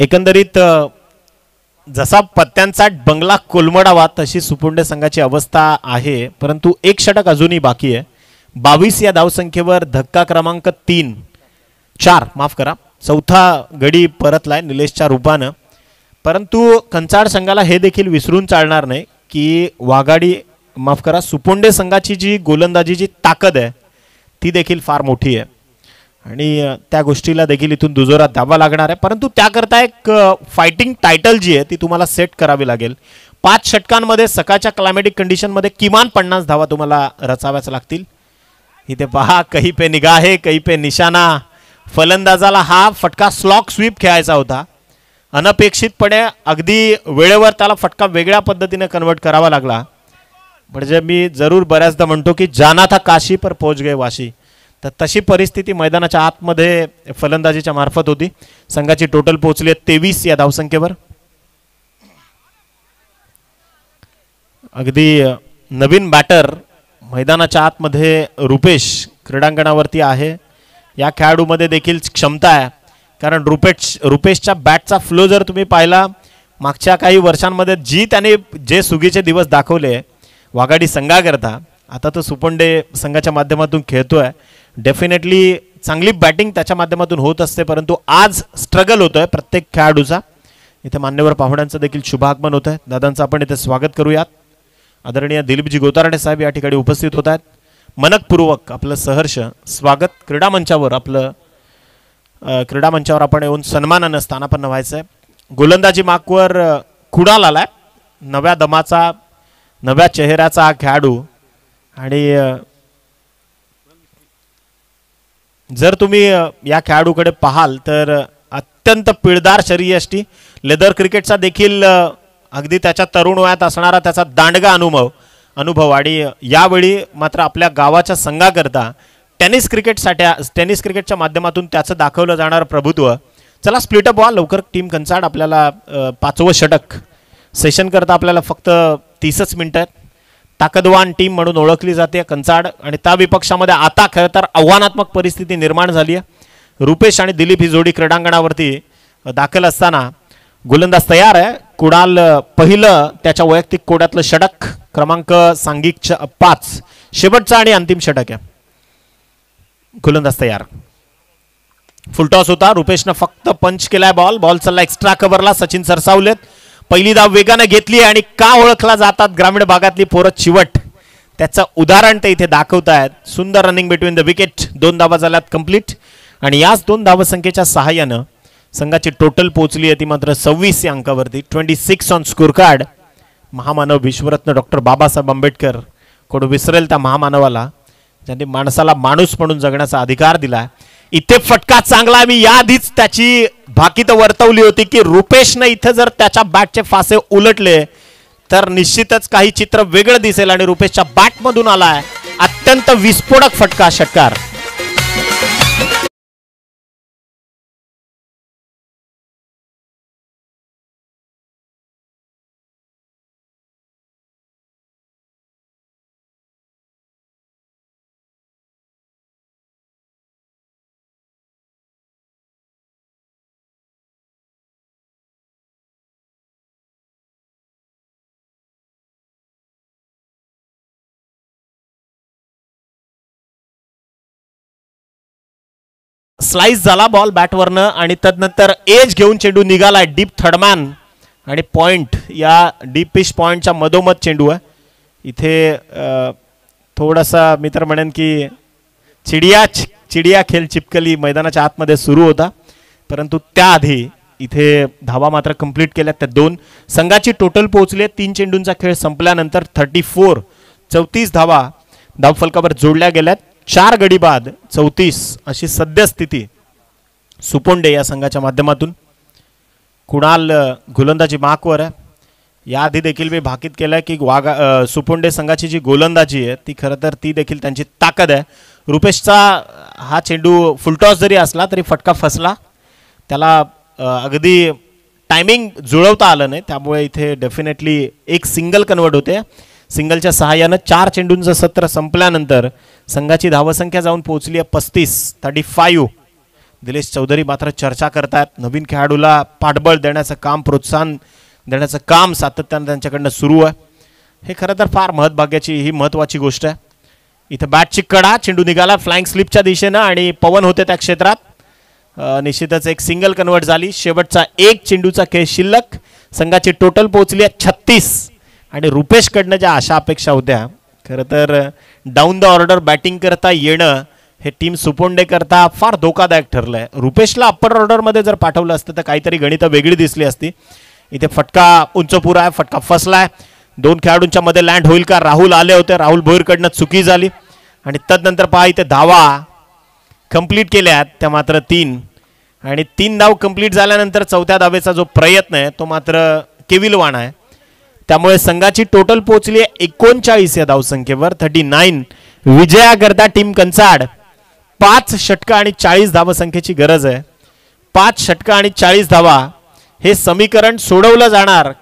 एकंदरीत जसा पत्त्यांचा बंगला कोलमडावा तशी सुपुंडे संघाची अवस्था आहे, परंतु एक षटक अजूनही बाकी आहे. 22 या धावसंख्येवर धक्का क्रमांक 4 माफ करा, चौथा गडी परतलाय निलेशच्या रूपानं. परंतु कंचाड संघाला हे देखील विसरून चालणार नाही की वाघाडी माफ करा सुपुंडे संघाची जी गोलंदाजीची ताकद आहे ती देखील फार मोठी आहे आणि त्या गोष्टीला देखील इथून दुजोरा द्यावा लागणार आहे. परंतु त्याकरता एक फायटिंग टायटल जी आहे ती तुम्हाला सेट करावी लागेल. 5 षटकांमध्ये सकाळच्या क्लायमॅटिक कंडिशनमध्ये किमान 50 धावा तुम्हाला रचाव्याच लागतील. इथे पहा कही पे निगाहे कही पे निशाणा. फलंदाजाला हा फटका स्लॉक स्वीप खेळायचा होता. अनपेक्षितपणे अगदी वेळेवर त्याला फटका वेगळ्या पद्धतीने कन्वर्ट करावा लागला. म्हणजे मी जरूर बऱ्याचदा म्हणतो की जाना था काशी पर पहुंच गए वाशी. तर तशी परिस्थिती मैदानाच्या आतमध्ये फलंदाजीच्या मार्फत होती. संघाची टोटल पोहोचली आहे 23 या धावसंख्येवर. अगदी नवीन बॅटर मैदानाच्या आतमध्ये रुपेश क्रीडांगणावरती आहे. या खेळाडूमध्ये देखील क्षमता आहे, कारण रुपेशच्या बॅटचा फ्लो जर तुम्ही पाहिला मागच्या काही वर्षांमध्ये त्याने जे सुगीचे दिवस दाखवले वाघाडी संघाकरता, आता तो सुपुंडे संघाच्या माध्यमातून खेळतोय. डेफिनेटली चांगली बॅटिंग त्याच्या माध्यमातून होत असते, परंतु आज स्ट्रगल होतोय प्रत्येक खेळाडूचा. इथे मान्यवर पाहुण्यांचं देखील शुभागमन होत आहे. दादांचं आपण इथे स्वागत करूयात. आदरणीय दिलीपजी गोतारडे साहेब या ठिकाणी उपस्थित होत आहेत. मनकपूर्वक आपलं सहर्ष स्वागत. क्रीडा मंचावर आपण येऊन सन्मानानं स्थानापन्न व्हायचं आहे. गोलंदाजी मार्कवर कुडाल आलाय. नव्या दमाचा नव्या चेहऱ्याचा हा खेळाडू. आणि जर तुम्ही या खेळाडूकडे पाहाल तर अत्यंत पिळदार शरीरयष्टी, लेदर क्रिकेटचा देखील अगदी त्याच्या तरुण वयात असणारा त्याचा दांडगा अनुभव आणि यावेळी मात्र आपल्या गावाच्या संघाकरता टेनिस क्रिकेटच्या माध्यमातून त्याचं दाखवलं जाणारं प्रभुत्व चला स्प्लिटअप व्हा लवकर. टीम कंचाड आपल्याला 5वं षटक सेशन करता आपल्याला फक्त 30च मिनिटं आहेत. ताकदवान टीम म्हणून ओळखली जाते कंचाड आणि त्या विपक्षामध्ये आता खरं तर आव्हानात्मक परिस्थिती निर्माण झाली आहे. रुपेश आणि दिलीप ही जोडी क्रीडांगणावरती दाखल असताना गोलंदाज तयार आहे. कुणाल पहिलं त्याच्या वैयक्तिक कोड्यातलं षटक क्रमांक सांघिक 5 शेवटचा आणि अंतिम षटक आहे. गोलंदाज तयार. फुलटॉस होता. रुपेशनं फक्त पंच केलाय. बॉल चालला एक्स्ट्रा कव्हरला. सचिन सरसावलेत. पहिली धाव वेगानं घेतली आणि का ओळखला जातात ग्रामीण भागातली पोरं चिवट त्याचं उदाहरण ते इथे दाखवतायत. सुंदर रनिंग बिटवीन द विकेट. 2 धावा झाल्यात कंप्लीट आणि याच 2 धावसंख्येच्या सहाय्यानं संघाची टोटल पोहोचली आहे ती मात्र 26 या अंकावरती. 26 ऑन स्कोर कार्ड. महामानव विश्वरत्न डॉक्टर बाबासाहेब आंबेडकर कोण विसरेल त्या महामानवाला ज्यांनी माणसाला माणूस म्हणून जगण्याचा अधिकार दिला. इथे फटका चांगला. मी याआधीच त्याची भाकीत वर्तवली होती की रुपेशने इथे जर त्याच्या बॅटचे फासे उलटले तर निश्चितच काही चित्र वेगळं दिसेल आणि रुपेशच्या बॅटमधून आलाय अत्यंत विस्फोटक फटका षटकार. स्लाइस झाला बॉल बॅटवरनं आणि तदनंतर एज घेऊन चेंडू निघालाय डीप थर्डमॅन आणि पॉइंट या डीपिश पॉइंटच्या मधोमध चेंडू आहे. इथे थोडासा मी तर म्हणेन की चिडिया खेळ चिपकली मैदानाच्या आतमध्ये सुरू होता परंतु त्याआधी इथे धावा मात्र कंप्लीट केल्यात त्या 2. संघाची टोटल पोहोचली 3 चेंडूंचा खेळ संपल्यानंतर 34 धावा धावफलकावर जोडल्या गेल्यात. 4 गडी बाद 34 अशी सद्यस्थिती सुपोंडे या संघाच्या माध्यमातून. कुणाल गोलंदाजी मार्कवर आहे. याआधी देखील मी भाकीत केलं की सुपोंडे संघाची जी गोलंदाजी आहे ती खरं तर ती देखील त्यांची ताकद आहे. रुपेशचा हा चेंडू फुलटॉस जरी असला तरी फटका फसला. त्याला अगदी टायमिंग जुळवता आलं नाही त्यामुळे इथे डेफिनेटली एक सिंगल कन्वर्ट होते. सिंगलच्या सहाय्यानं 4 चेंडूंचं सत्र संपल्यानंतर संघाची धावसंख्या जाऊन पोहोचली आहे 35. दिलेश चौधरी मात्र चर्चा करतात. नवीन खेळाडूला पाठबळ देण्याचं काम प्रोत्साहन देण्याचं काम सातत्यानं त्यांच्याकडनं सुरू आहे. हे खरं तर फार ही महत्त्वाची गोष्ट आहे. इथं बॅटची कडा चेंडू निघाला फ्लाइंग स्लिपच्या दिशेनं आणि पवन होते त्या क्षेत्रात. निश्चितच एक सिंगल कन्वर्ट झाली. शेवटचा 1 चेंडूचा खेळ शिल्लक. संघाची टोटल पोहोचली आहे 36 आणि रुपेशकडनं ज्या आशा अपेक्षा होत्या खरं तर डाऊन द ऑर्डर बॅटिंग करता येणं हे टीम सुपोंडे करता फार धोकादायक ठरलंय. रुपेशला अप्पर ऑर्डरमध्ये जर पाठवलं असतं तर काहीतरी गणितं वेगळी दिसली असती. इथे फटका उंचपुरा आहे. फटका फसलाय. 2 खेळाडूंच्या मध्ये लँड होईल का. राहुल आले होते. राहुल भोईरकडनं चुकी झाली आणि तदनंतर पहा इथे धावा कंप्लीट केल्यात त्या मात्र 3 आणि 3 धाव कंप्लीट झाल्यानंतर 4थ्या धावेचा जो प्रयत्न आहे तो मात्र केविलवाण आहे. त्यामुळे संघाची टोटल पोहोचली आहे 39 या धावसंख्येवर. 39 विजयाकरता टीम कंचाड 5 षटका आणि 40 धावसंख्येची गरज आहे. 5 षटका आणि 40 धावा हे समीकरण सोडवलं जाणार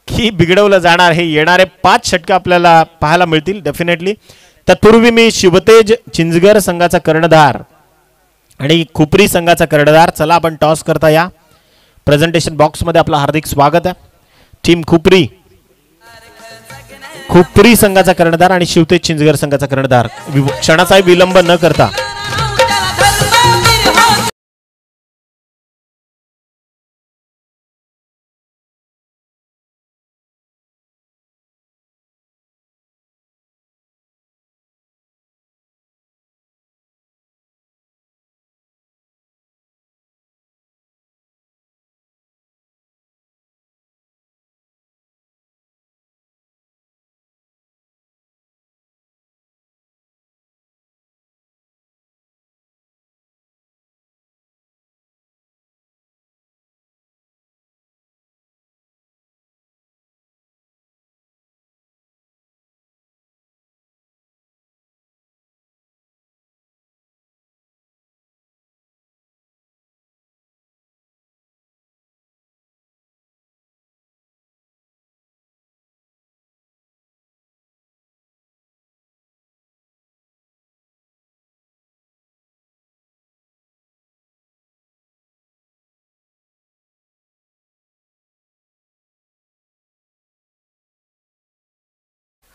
की बिघडवलं जाणार हे येणारे 5 षटका आपल्याला पाहायला मिळतील डेफिनेटली. तत्पूर्वी मी शिवतेज चिंचगर संघाचा कर्णधार आणि खुपरी संघाचा कर्णधार चला आपण टॉस करता या. प्रेझेंटेशन बॉक्समध्ये आपलं हार्दिक स्वागत आहे. टीम खुपरी संघाचा कर्णधार आणि शिवतेज चिंचगर संघाचा कर्णधार क्षणाचाही विलंब न करता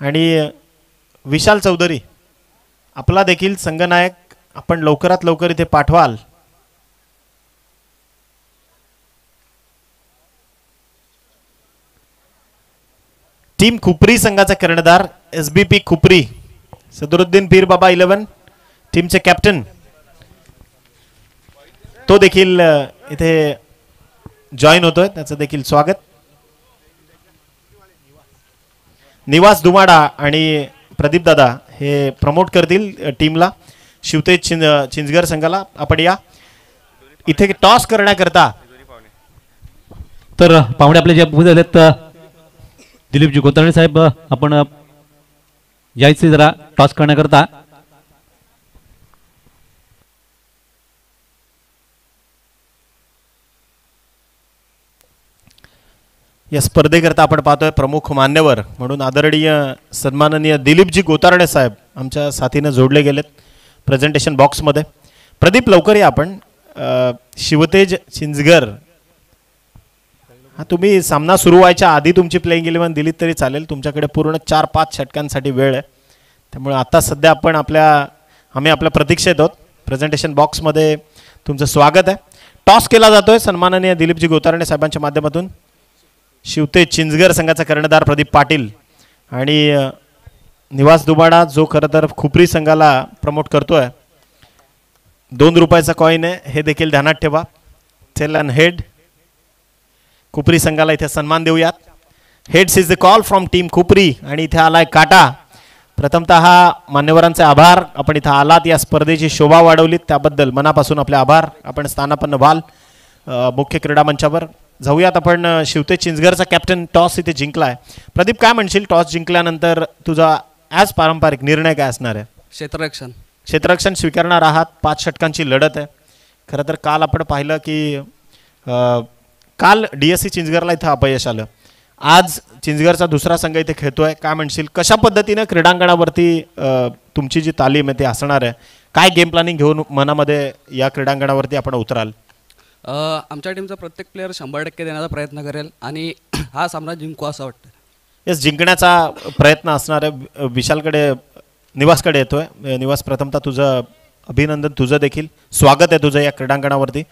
आणि विशाल चौधरी आपला देखील संघनायक आपण लवकरात लवकर इथे पाठवाल. टीम खुपरी संघाचा कर्णधार SBP खुपरी सदरुद्दीन पीर बाबा 11 टीमचे कॅप्टन तो देखील इथे जॉईन होतोय. त्याचं देखील स्वागत. निवास दुमाडा आणि प्रदीप दादा हे प्रमोट करतील टीमला. शिवतेज चिंचगर संघाला आपण या इथे टॉस करण्याकरता. तर पाहुणे आपले जे उपस्थित झालेत दिलीपजी गोतावळे साहेब आपण यायचे जरा टॉस करण्याकरता. या स्पर्धेकरता आपण पाहतोय प्रमुख मान्यवर म्हणून आदरणीय सन्माननीय दिलीपजी गोतारणे साहेब आमच्या साथीने जोडले गेलेत प्रेझेंटेशन बॉक्समध्ये. प्रदीप लवकर या आपण. शिवतेज चिंचगर हा तुम्ही सामना सुरू व्हायच्या आधी तुमची प्लेइंग 11 दिलीत तरी चालेल. तुमच्याकडे पूर्ण 4-5 षटकांसाठी वेळ आहे. त्यामुळे आता सध्या आपण आम्ही आपल्या प्रतीक्षेत आहोत. प्रेझेंटेशन बॉक्समध्ये तुमचं स्वागत आहे. टॉस केला जातोय सन्माननीय दिलीपजी गोतारणे साहेबांच्या माध्यमातून. शिवतेज चिंचगर संघाचा कर्णधार प्रदीप पाटील आणि निवास दुबाडा जो खरं तर खुपरी संघाला प्रमोट करतोय. 2 रुपयाचा कॉईन आहे हे देखील ध्यानात ठेवा. टेल अँड हेड खुपरी संघाला इथे सन्मान देऊयात. Heads is the call from team Khupari आणि इथे आलाय काटा. प्रथमतः मान्यवरांचे आभार. आपण इथं आलात या स्पर्धेची शोभा वाढवलीत त्याबद्दल मनापासून आपले आभार. आपण स्थानापन्न व्हाल मुख्य क्रीडा मंचावर. जाऊयात आपण शिवतेज चिंचगरचा कॅप्टन टॉस इथे जिंकलाय. प्रदीप काय म्हणशील टॉस जिंकल्यानंतर तुझा ॲज पारंपरिक निर्णय काय असणार आहे? क्षेत्ररक्षण स्वीकारणार आहात. 5 षटकांची लढत आहे. खरं तर काल आपण पाहिलं की काल DSC चिंचगरला इथं अपयश आलं. आज चिंचगरचा दुसरा संघ इथे खेळतोय. काय म्हणशील कशा पद्धतीने क्रीडांगणावरती तुमची जी तालीम आहे ती असणार आहे? काय गेम प्लॅनिंग घेऊन मनामध्ये या क्रीडांगणावरती आपण उतराल? आमच्या टीमचा प्रत्येक प्लेअर 100% देण्याचा प्रयत्न करेल आणि हा सामना जिंकू असं वाटतं. येस जिंकण्याचा प्रयत्न असणार आहे. विशालकडे निवासकडे येतोय. निवास प्रथमतः तुझं अभिनंदन. तुझं देखील स्वागत आहे तुझं या क्रीडांगणावरती.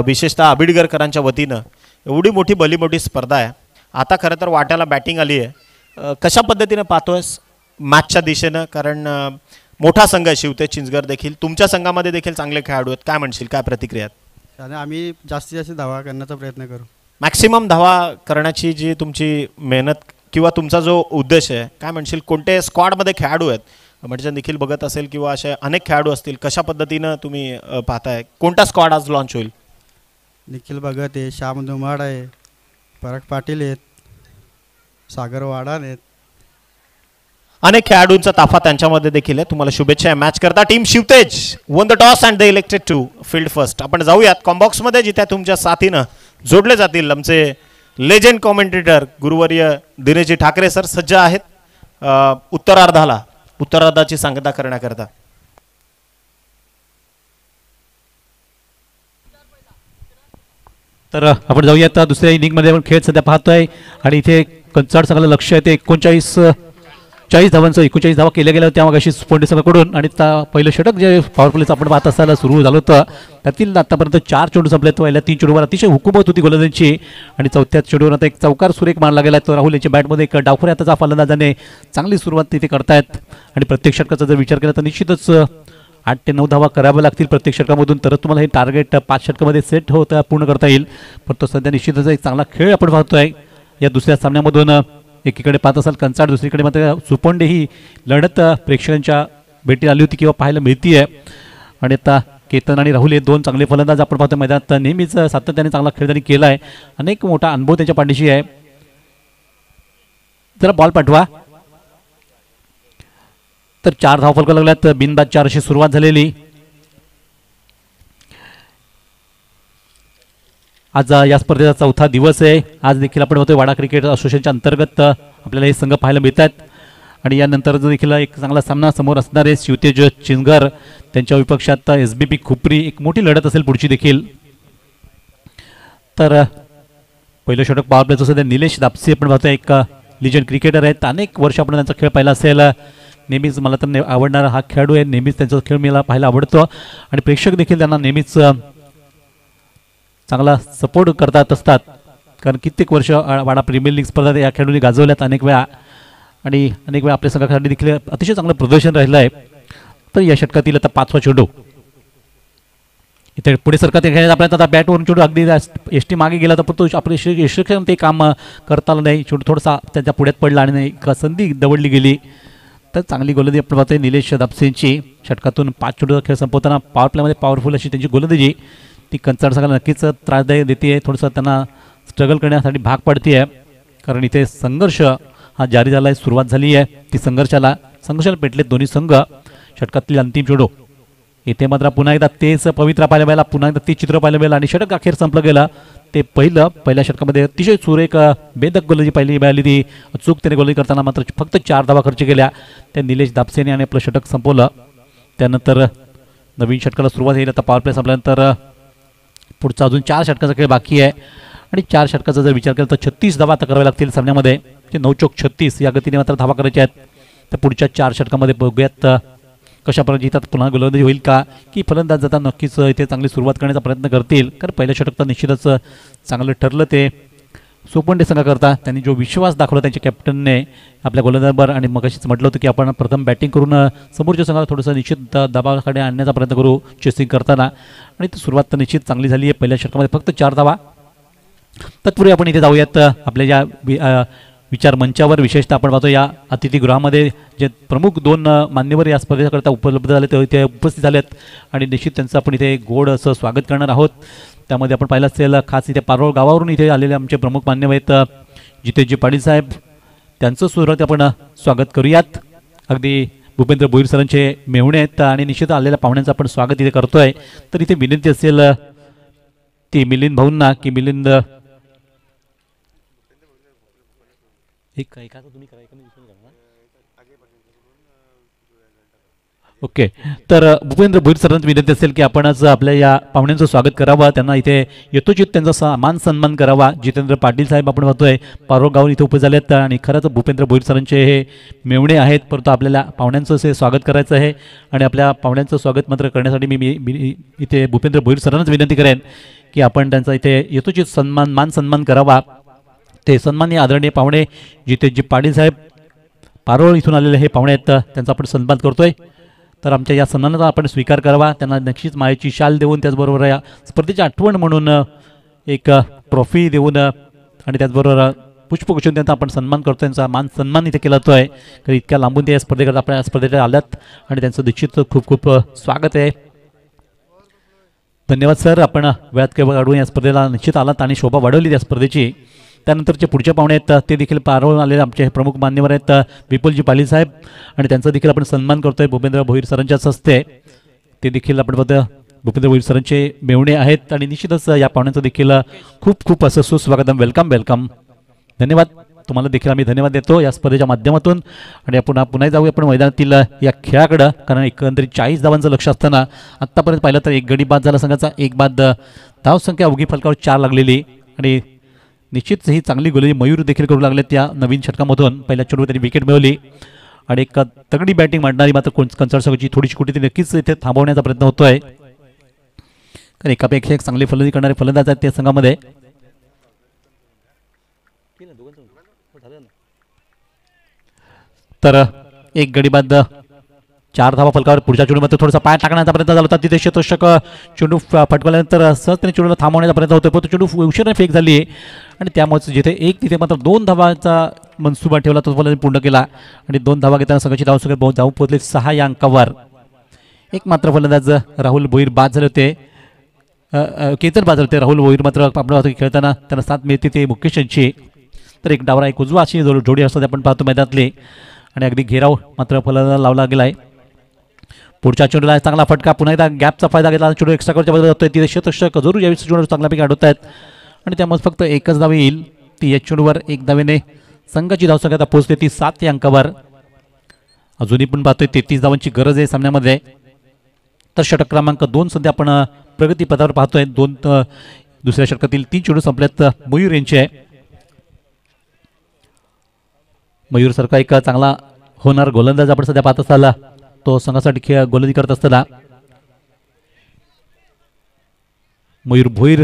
विशेषतः आबिडगरकरांच्या वतीनं एवढी मोठी भलीमोठी स्पर्धा आहे. आता खरं तर वाट्याला बॅटिंग आली आहे. कशा पद्धतीनं पाहतोयस मॅचच्या दिशेनं? कारण मोठा संघ आहे शिवतेज चिंचगर देखील. तुमच्या संघामध्ये देखील चांगले खेळाडू आहेत. काय म्हणशील काय प्रतिक्रिया आहेत? आणि आम्ही जास्तीत जास्त धावा करण्याचा प्रयत्न करू. मॅक्सिमम धावा करण्याची जी तुमची मेहनत किंवा तुमचा जो उद्देश आहे काय म्हणशील? कोणते स्क्वॉडमध्ये खेळाडू आहेत म्हणजे निखिल बघत असेल किंवा असे अनेक खेळाडू असतील. कशा पद्धतीनं तुम्ही पाहताय कोणता स्क्वॉड आज लॉन्च होईल? निखिल भगत आहे, श्याम दुमाड आहे, पराग पाटील आहेत, सागर वाडान आहेत. अनेक खेळाडूंचा ताफा त्यांच्यामध्ये देखील आहे. तुम्हाला शुभेच्छा या मॅच करता. Team Shivtej won the toss and they elected to field first. आपण जाऊयात कॉम्बॉक्समध्ये जिथे तुमच्या साथीनं जोडले जातील आमचे लेजेंड कॉमेंटेटर गुरुवर्य दिनेशजी ठाकरे सर सज्ज आहेत उत्तरार्धाची सांगता करण्याकरता. तर आपण जाऊयात दुसऱ्या इनिंगमध्ये आपण खेळ सध्या पाहतोय आणि इथे कंचाड संघाला लक्ष आहे ते 39 धावांचं 39 धावा केल्या गेल्या होत्या मगाशी स्पोंडे संघाकडून. आणि पहिलं षटक जे पॉवर प्लेचं आपण पाहत असताना सुरू झालं होतं त्यातील आतापर्यंत 4 चेंडू संपले. पहिल्या 3 चेंडूवर अतिशय हुकूमत होती गोलंदाजांची आणि चौथ्या चेंडूवर आता एक चौकार सुरेख मारला गेला. तो राहुल यांच्या बॅटमध्ये एक डावखुरी हाताचा फलंदाजाने चांगली सुरुवात तिथे करतायत. आणि प्रत्येक षटकाचा जर विचार केला तर निश्चितच 8 ते 9 धावा कराव्या लागतील प्रत्येक षटकामधून तरच तुम्हाला हे टार्गेट 5 षटकामध्ये सेट होता पूर्ण करता येईल. पण तो सध्या निश्चितच एक चांगला खेळ आपण पाहतोय या दुसऱ्या सामन्यामधून. एकीकडे पाहत असाल कंचाड, दुसरीकडे मात्र सुपोंडे ही लढत प्रेक्षकांच्या भेटी आली होती किंवा पाहायला मिळती आहे. आणि आता केतन आणि राहुल हे 2 चांगले फलंदाज आपण पाहतो मैदानात. नेहमीच सातत्याने चांगला खेळ त्यांनी केला आहे. अनेक मोठा अनुभव त्यांच्या पाठीशी आहे. जरा बॉल पाठवा. तर 4 धावफलकं लागल्यात. बिनबाद 4 अशी सुरुवात झालेली. आज या स्पर्धेचा 4था दिवस आहे. आज देखील आपण होतोय वाडा क्रिकेट असोसिएशनच्या अंतर्गत आपल्याला हे संघ पाहायला मिळतात. आणि यानंतर देखील एक चांगला सामना समोर असणार आहे. शिवतेज चिंचगर त्यांच्या विपक्षात SBP खुपरी. एक मोठी लढत असेल पुढची देखील. तर पहिलं षटक पॉवर प्लेचं सध्या निलेश दापसी आपण पाहतोय एक लिजंड क्रिकेटर आहेत, अनेक वर्ष आपण त्यांचा खेळ पाहिला असेल. नेहमीच मला तर आवडणारा हा खेळाडू आहे. नेहमीच त्यांचा खेळ मला पाहायला आवडतो आणि प्रेक्षक देखील त्यांना नेहमीच चांगला सपोर्ट करतात असतात, कारण कित्येक वर्ष वाडा प्रीमियर लीग स्पर्धा या खेळाडूंनी गाजवल्यात अनेक वेळा आणि अनेक वेळा आपल्या संघासाठी देखील अतिशय चांगलं प्रदर्शन राहिलं आहे. तर या षटकातील आता 5वा चेंडू इथे पुढे सरकत खेळण्याचा प्रयत्न. आता बॅटवरून चेंडू अगदी एस टी मागे गेला, तर तो आपले यशस्वी ते काम करता आलं नाही. चेंडू थोडासा त्यांच्या पुढ्यात पडला आणि एक संधी दवडली गेली. तर चांगली गोलंदाजी आपण पाहतोय निलेश दापसेंची. षटकातून 5 चेंडूचा खेळ संपवताना पॉवर प्लेमध्ये पॉवरफुल अशी त्यांची गोलंदाजी ती कंचाड संघाला नक्कीच त्रासदायक देते. थोडंसं त्यांना स्ट्रगल करण्यासाठी भाग पडते आहे, कारण इथे संघर्ष हा जारी झाला आहे, सुरुवात झाली आहे. ती संघर्षाला पेटलेत दोन्ही संघ. षटकातील अंतिम चेंडू इथे मात्र पुन्हा एकदा तेच पवित्रा पाहायला मिळाला, पुन्हा एकदा ते चित्र पाहायला मिळालं आणि षटक अखेर संपलं गेलं. ते पहिल्या षटकामध्ये अतिशय सुरेख बेदक गोलंदाजी पाहिली मिळाली. ती अचूक त्याने गोलंदाजी करताना मात्र फक्त 4 धावा खर्च केल्या त्या निलेश दापसेने आणि आपलं षटक संपवलं. त्यानंतर नवीन षटकाला सुरुवात येईल. आता पॉवर प्ले संपल्यानंतर पुढचा अजून 4 षटकाचा खेळ बाकी आहे आणि 4 षटकाचा जर विचार केला तर 36 धावा आता कराव्या लागतील सामन्यामध्ये. ते 9 चौक 36 या गतीने मात्र धावा करायच्या आहेत. तर पुढच्या 4 षटकामध्ये बघूयात कशा प्रकारे इथं पुन्हा गोलंदाजी होईल का, की फलंदाज जाता नक्कीच इथे चांगली सुरुवात करण्याचा प्रयत्न करतील. कारण पहिल्या षटक तर निश्चितच चांगलं ठरलं ते सोपंडे संघाकरता. त्यांनी जो विश्वास दाखवला त्यांच्या कॅप्टनने आपल्या गोलंदाजावर, आणि मग अशीच म्हटलं होतं की आपण प्रथम बॅटिंग करून समोरच्या संघाला थोडंसं निश्चित दबावाकडे आणण्याचा प्रयत्न करू चेसिंग करताना, आणि ती सुरुवात तर निश्चित चांगली झाली आहे. पहिल्या षटकामध्ये फक्त 4 धावा. तत्पूर्वी आपण इथे जाऊयात आपल्या ज्या विचार मंचावर. विशेषतः आपण पाहतो या अतिथीगृहामध्ये जे प्रमुख 2 मान्यवर या स्पर्धेकरता उपलब्ध झाले ते इथे उपस्थित झालेत आणि निश्चित त्यांचं आपण इथे गोड असं स्वागत करणार आहोत. त्यामध्ये आपण पाहिलं असेल खास इथे पारोळ गावावरून इथे आलेले आमचे प्रमुख मान्यवर आहेत जितेशजी पाटील साहेब, त्यांचं सुरुवात आपण स्वागत करूयात. अगदी भूपेंद्र भोईर सरांचे मेहुणे आहेत आणि निश्चित आलेल्या पाहुण्यांचं आपण स्वागत इथे करतोय. तर इथे विनंती असेल ती मिलिंद भाऊंना की मिलिंद ओके. तर भूपेंद्र भोईर सरांची विनंती असेल की आपणच आपल्या या पाहुण्यांचं स्वागत करावं, त्यांना इथे यथोचित त्यांचा मान सन्मान करावा. जितेंद्र पाटील साहेब आपण पाहतोय पारोळ गावून इथे उपस्थित झालेत आणि खरंच भूपेंद्र भोईर सरांचे हे मेवणे आहेत, परंतु आपल्याला पाहुण्यांचं असे स्वागत करायचं आहे आणि आपल्या पाहुण्यांचं स्वागत मात्र करण्यासाठी मी इथे भूपेंद्र भोईर सरांनाच विनंती करेन की आपण त्यांचा इथे यथोचित मान सन्मान करावा. ते सन्माननीय आदरणीय पाहुणे जितेशजी पाटील साहेब पारोळ इथून आलेले हे पाहुणे आहेत, त्यांचा आपण सन्मान करतोय. तर आमच्या या सन्मानाचा आपण स्वीकार करावा. त्यांना नक्कीच मायेची शाल देऊन, त्याचबरोबर या स्पर्धेची आठवण म्हणून एक ट्रॉफी देऊन आणि त्याचबरोबर पुष्पगुच्छ त्यांचा आपण सन्मान करतो. त्यांचा मान सन्मान इथे केला जातोय, कारण इतक्या लांबून ते या स्पर्धेकरता आपल्या स्पर्धेत आल्यात आणि त्यांचं निश्चित खूप खूप स्वागत आहे. धन्यवाद सर, आपण वेळात केवळ काढून या स्पर्धेला निश्चित आलात आणि शोभा वाढवली त्या स्पर्धेची. त्यानंतरचे पुढचे पाहुणे आहेत ते देखील पारोळ आलेले आमचे प्रमुख मान्यवर आहेत विपुलजी पाटील साहेब, आणि त्यांचा देखील आपण सन्मान करतोय भूपेंद्र भोईर सरांच्याच हस्ते. ते देखील आपण बघतो भूपेंद्र भोईर सरांचे मेवणे आहेत आणि निश्चितच या पाहुण्यांचं देखील खूप खूप असं सुस्वागतम, वेलकम वेलकम. धन्यवाद, तुम्हाला देखील आम्ही धन्यवाद देतो या स्पर्धेच्या माध्यमातून. आणि आपण पुन्हा जाऊया आपण मैदानातील या खेळाकडं, कारण एकंदरीत 40 धावांचं लक्ष असताना आत्तापर्यंत पाहिलं तर 1 गडी बाद झाला संघाचा, 1 बाद धावसंख्या अवघी फलकावर 4 लागलेली आणि निश्चित ही चांगली गोलंदाजी मयूर देखील करू लागले त्या नवीन षटकामधून. पहिल्या चेंडूवर त्यांनी विकेट मिळवली आणि एक तगडी बॅटिंग मांडणारी मात्र कंचाड संघाची थोडीशी कुठे ती नक्कीच इथे थांबवण्याचा प्रयत्न होतोय, कारण एकापेक्षा एक चांगली फलंदाजी करणारे फलंदाज आहेत त्या संघामध्ये. तर 1 गडी बाद 4 धावा फलकावर. पुढच्या चेंडूमध्ये थोडासा पाय टाकण्याचा प्रयत्न झाला होता, तिथे शतक चेंडू फटकल्यानंतर सहज त्याने चेंडूला थांबवण्याचा प्रयत्न होतो, पण चेंडू उशिरा फेक झाली आणि त्यामुळे जिथे 1 तिथे मात्र 2 धावाचा मनसुबा ठेवला तो फलंदाज पूर्ण केला आणि 2 धावा घेताना संघाची धावसंख्या धाव पोहोचले 6 या अंकावर. एक मात्र फलंदाज राहुल भोईर बाद झाले होते, केतन बाद झाले होते. राहुल भोईर मात्र आपण खेळताना त्यांना साथ मिळते ते मुकेश यांची. तर एक डावरा एक उजवा अशी जोडी असतात आपण पाहतो मैदानातली, आणि अगदी घेराव मात्र फलंदाज लावला गेला आहे. पुढच्या चेंडूला चांगला फटका, पुन्हा एकदा गॅपचा फायदा घेतला, चेंडू एक्स्ट्रा करच्या बदल जातोय. तिथे शतक जरूर यावेळी चेंडू चांगल्यापैकी अडवत आहेत आणि त्यामुळे फक्त एकच धाव येईल. ती या चेंडूवर 1 धावेने संघाची धावसंख्या आता पोहोचते ती 7 या अंकावर. अजूनही पण पाहतोय 33 धावांची गरज आहे सामन्यामध्ये. तर षटक क्रमांक 2 सध्या आपण प्रगतीपथावर पाहतोय. 2 दुसऱ्या षटकातील 3 चेंडू संपल्यात मयूर यांचे. मयूरसारखा एक चांगला होणार गोलंदाज आपण सध्या पाहत असताना तो संघासाठी गोलंदाजी करत असताना मयूर भोईर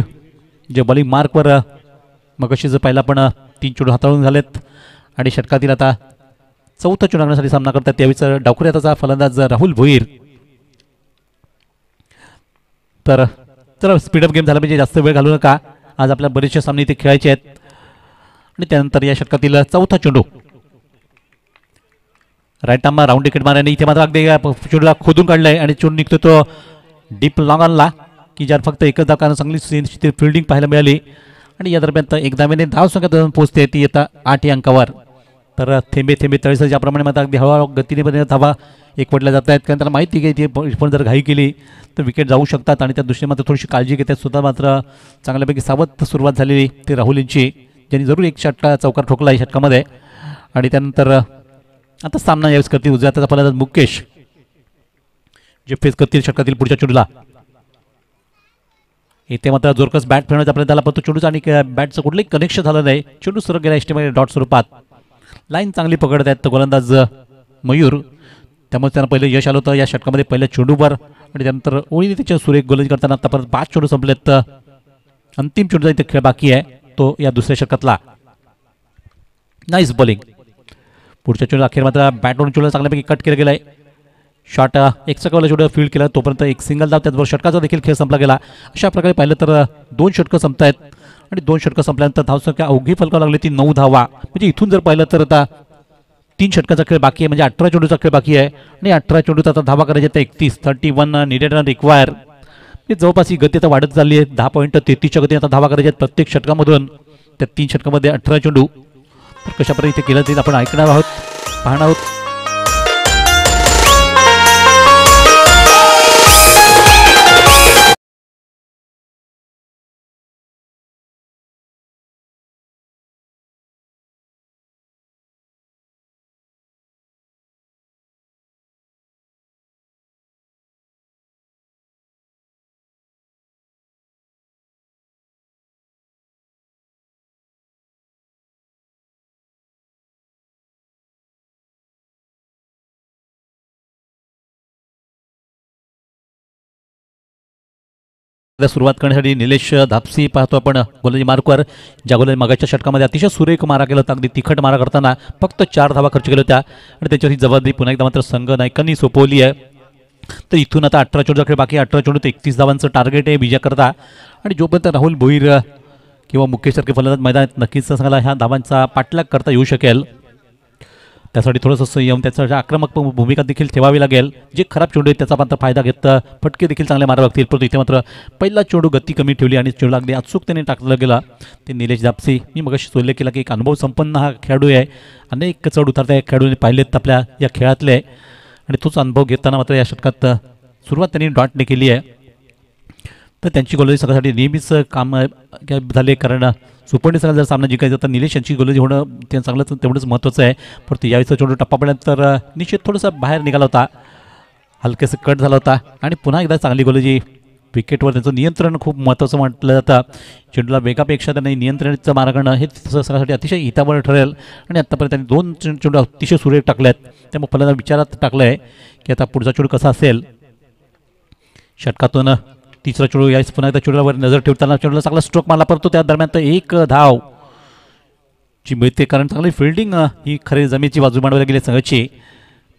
जे बॉलिंग मार्कवर मग अशी जर पाहिला पण 3 चेंडू हाताळून झालेत आणि षटकातील आता चौथा चेंडू लागण्यासाठी सामना करतात. त्यावेळीच डावखुऱ्याचा फलंदाज राहुल भोईर. तर चला स्पीडअप गेम झाला म्हणजे जास्त वेळ घालू नका. आज आपल्याला बरेचसे सामने इथे खेळायचे आहेत. आणि त्यानंतर या षटकातील चौथा चेंडू राईट आर्म राऊंड विकेट मारल्याने इथे मात्र अगदी चेंडूला खोदून काढलाय आणि चेंडू निघतो तो डीप लॉंग ऑनला की ज्यात फक्त एकच धाव चांगली फिल्डिंग पाहायला मिळाली. आणि या दरम्यान एक धावेने धाव संख्या पोहोचते ती आता 8 या अंकावर. तर थेंबे थेंबे तळीसर ज्याप्रमाणे मात्र अगदी हळूहळू गतीने धावा एकवटल्या जात आहेत. कारण त्याला माहिती आहे की ती पण जर घाई केली तर विकेट जाऊ शकतात आणि त्या दृष्टीने मात्र थोडीशी काळजी घेतात. सुद्धा मात्र चांगल्यापैकी सावध सुरुवात झालेली ती राहुल यांची, ज्यांनी जरूर एक षटका चौकार ठोकला आहे षटकामध्ये. आणि त्यानंतर आता सामना यावेळेस करतील उजव्या हाताचा फलंदाज मुकेश जे फेस करतील षटकातील पुढच्या चेंडूला. इथे मात्र जोरकस बॅट फिरवण्याचा प्रयत्न झाला परंतु चेंडूचा आणि बॅटचं कुठलंही कनेक्शन झालं नाही. चेंडू सरळ गेला एस्टिमेटेड डॉट स्वरूपात. लाईन चांगली पकडत आहेत गोलंदाज मयूर, त्यामुळे त्यांना पहिलं यश आलं होतं या षटकामध्ये पहिल्या चेंडूवर. आणि त्यानंतर ओळीने त्याच्या सुरेख गोलंदाजी करताना आतापर्यंत 5 चेंडू संपलेत. अंतिम चेंडूचा इथे खेळ बाकी आहे तो या दुसऱ्या षटकातला. Nice bowling. पुढच्या चेंडू अखेर मात्र बॅटवरून चेंडू चांगल्यापैकी कट केला गेलाय. शॉट एक चकवला चेंडू फील्ड केला तोपर्यंत एक सिंगल धाव, त्याचबरोबर षटकाचा देखील खेळ संपला गेला. अशा प्रकारे पाहिलं तर 2 षटकं संपत आहेत आणि 2 षटकं संपल्यानंतर धावसंख्या अवघी फलकावं लागली ती 9 धावा. म्हणजे इथून जर पाहिलं तर आता 3 षटकाचा खेळ बाकी आहे म्हणजे 18 चेंडूचा खेळ बाकी आहे. आणि 18 चेंडूत आता धावा करायचे तर 31 निडेड रन रिक्वायर. जवळपास ही गती आता वाढत चालली आहे. 10.33च्या गतीने आता धावा करायच्या आहेत प्रत्येक षटकामधून. त्या 3 षटकामध्ये 18 चेंडू. तर कशाप्रकारे इथे केलं ते आपण ऐकणार आहोत, पाहणार आहोत. सुरुवात करण्यासाठी निलेश धापसी पाहतो आपण गोलंदाजी मार्कवर. ज्या गोलंदाजी मागाच्या षटकामध्ये अतिशय सुरेख मारा केला होता, अगदी तिखट मारा करताना फक्त 4 धावा खर्च केल्या होत्या आणि त्याच्यावर ही जबाबदारी पुन्हा एकदा मात्र संघ नायकांनी सोपवली आहे. तर इथून आता 18 चेंडूचा खेळ बाकी. 18 चेंडू 31 धावांचं टार्गेट आहे विजयाकरता. आणि जोपर्यंत राहुल भोईर किंवा मुकेशसारखे फलंदाज मैदानात नक्कीच संघाला ह्या धावांचा पाठलाग करता येऊ शकेल. त्यासाठी थोडंसं संयम, त्याचा आक्रमक भूमिका देखील ठेवावी लागेल. जे खराब चेंडू आहेत त्याचा मात्र फायदा घेत फटके देखील चांगले मारावे लागतील. परंतु इथे मात्र पहिला चेंडू गती कमी ठेवली आणि चेंडू अगदी अचूकतेने टाकला गेला. ते निलेश धापसी, मी मगाशी उल्लेख केला की एक अनुभव संपन्न हा खेळाडू आहे. अनेक चढ उतार त्या खेळाडूने पाहिलेत आपल्या या खेळातले आणि तोच अनुभव घेताना मात्र या षटकात सुरुवात त्यांनी डॉटने केली आहे. तर त्यांची गोलंदाजी संघासाठी नेहमीच काम झाले. कारण सुपरनी संघाला जर सामना जिंकायचा तर निलेश यांची गोलंदाजी होणं ते चांगलं तेवढंच महत्त्वाचं आहे. परंतु यावेळेचा चेंडू टप्पा पडल्यानंतर निश्चित थोडंसं बाहेर निघाला होता, हलकेसं कट झाला होता आणि पुन्हा एकदा चांगली गोलंदाजी. विकेटवर त्यांचं नियंत्रण खूप महत्त्वाचं म्हटलं जातं. चेंडूला वेगापेक्षा त्यांनी नियंत्रणाचं मारा करणं हे संघासाठी अतिशय हितावह ठरेल. आणि आत्तापर्यंत त्यांनी 2 चेंडू अतिशय सुरेख टाकले आहेत. त्यामुळे फलंदाज विचारात टाकलं आहे की आता पुढचा चेंडू कसा असेल. षटकातून तिसरा चेंडू यावेळेस पुन्हा एकदा चेंडूवर नजर ठेवताना चेंडूला चांगला स्ट्रोक मारला परंतु त्या दरम्यान तर 1 धाव जी मिळते. कारण चांगली फिल्डिंग ही खरी जमेची बाजू मांडवायला गेली संघाची.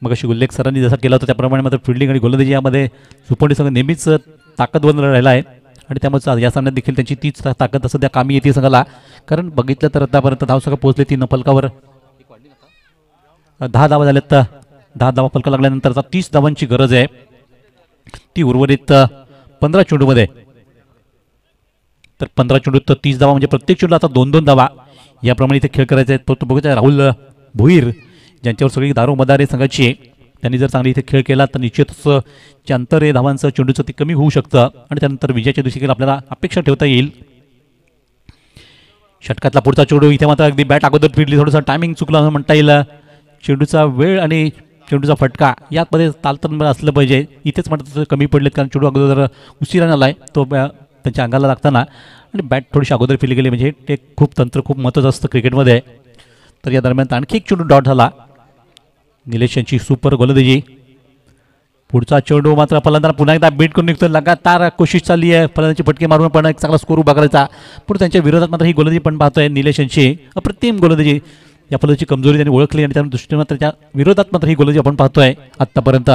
मग अशी उल्लेख सरांनी जसा केला होता त्याप्रमाणे मात्र फिल्डिंग आणि गोलंदाजी यामध्ये सुपरनी संघ नेहमीच ताकदवर राहिला आहे. आणि त्यामुळे या सामन्यात देखील त्यांची तीच ताकद सध्या कामी येते संघाला. कारण बघितलं तर आतापर्यंत धावसंख्या पोहोचली 3 फलकावर 10 धावा झाल्यात. 10 धावा फलका लागल्यानंतर आता 30 धावांची गरज आहे. ती उर्वरित 15 चेंडूमध्ये. तर 15 चेंडूत 30 धावा म्हणजे प्रत्येक चेंडू आता 2-2 धावा याप्रमाणे इथे खेळ करायचे आहेत. तो बघायचा राहुल भोईर ज्यांच्यावर सगळी दारोमदार आहे संघाची. त्यांनी जर चांगली इथे खेळ केला तर निश्चितच जे अंतर आहे धावांचं चेंडूचं ते कमी होऊ शकतं आणि त्यानंतर विजयाच्या दिवशी आपल्याला अपेक्षा ठेवता येईल. षटकातला पुढचा चेंडू इथे मात्र अगदी बॅट अगोदर फिरली, थोडंसं टायमिंग चुकलं म्हणता येईल. चेंडूचा वेळ आणि चेंडूचा फटका यामध्ये तालतम्य असलं पाहिजे. इथेच म्हणतात कमी पडलेत कारण चेंडू अगोदर उशिरा आला आहे तो त्यांच्या अंगाला लागताना आणि बॅट थोडीशी अगोदर फिरली गेली. म्हणजे ते खूप तंत्र खूप महत्त्वाचं असतं क्रिकेटमध्ये. तर या दरम्यान आणखी एक चेंडू डॉट झाला. निलेश यांची सुपर गोलंदाजी. पुढचा चेंडू मात्र फलंदाज पुन्हा एकदा बीट करून निघतो. लगातार कोशिश चालली आहे फलंदाजी फटके मारून पण एक चांगला स्कोर उभा करायचा. पण त्यांच्या विरोधात मात्र ही गोलंदाजी पण पाहतोय निलेश यांची अप्रतिम गोलंदाजी. या फलंदाजीची कमजोरी त्यांनी ओळखली आणि त्या दृष्टीने मात्र त्याच्या विरोधात मात्र ही गोलंदाजी आपण पाहतोय आत्तापर्यंत.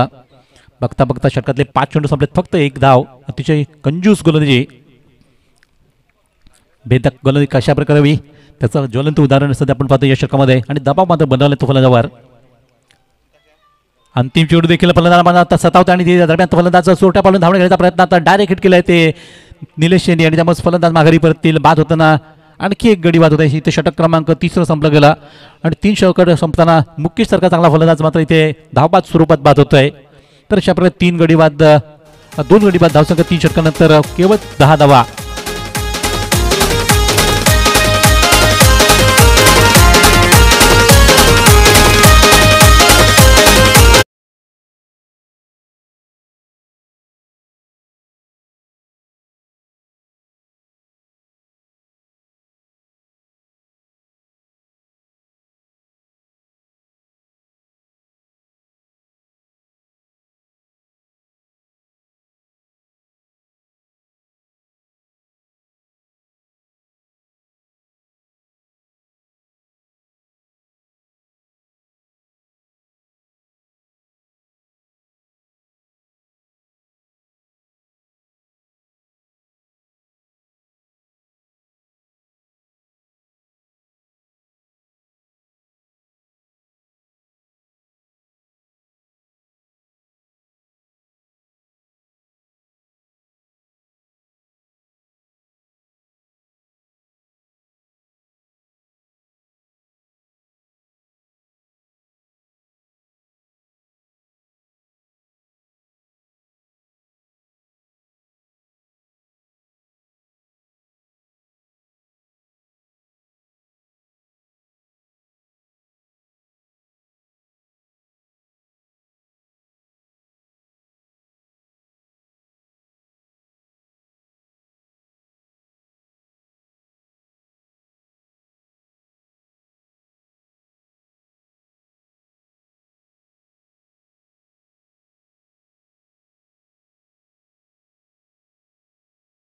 बघता बघता षटकातले 5 चेंडू संपलेत, फक्त एक धाव. अतिशय कंजूस गोलंदाजी. भेदक गोलंदाजी कशा प्रकारे हवी त्याचं ज्वलंत उदाहरण सध्या आपण पाहतो या षटकामध्ये. आणि दबाव मात्र बनवला तो फलंदाजावर. अंतिम चेंडू देखील फलंदाज आता सतावते आणि त्या दरम्यान फलंदाज सोरट्या पाडून धावणे घेण्याचा प्रयत्न आता डायरेक्ट हिट केलाय ते निलेश यांनी आणि त्यामुळे फलंदाज माघारी परततील. बाद होताना आणखी एक गडी बाद होत आहे. इथे षटक क्रमांक 3 संपला गेला आणि 3 षटक संपताना मुकेश सारखा चांगला फलंदाज मात्र इथे धावबाद स्वरूपात बाद होतोय. तर अशा प्रकारे 2 गडी बाद धावसंख्या 3 षटकानंतर केवळ 10 धावा.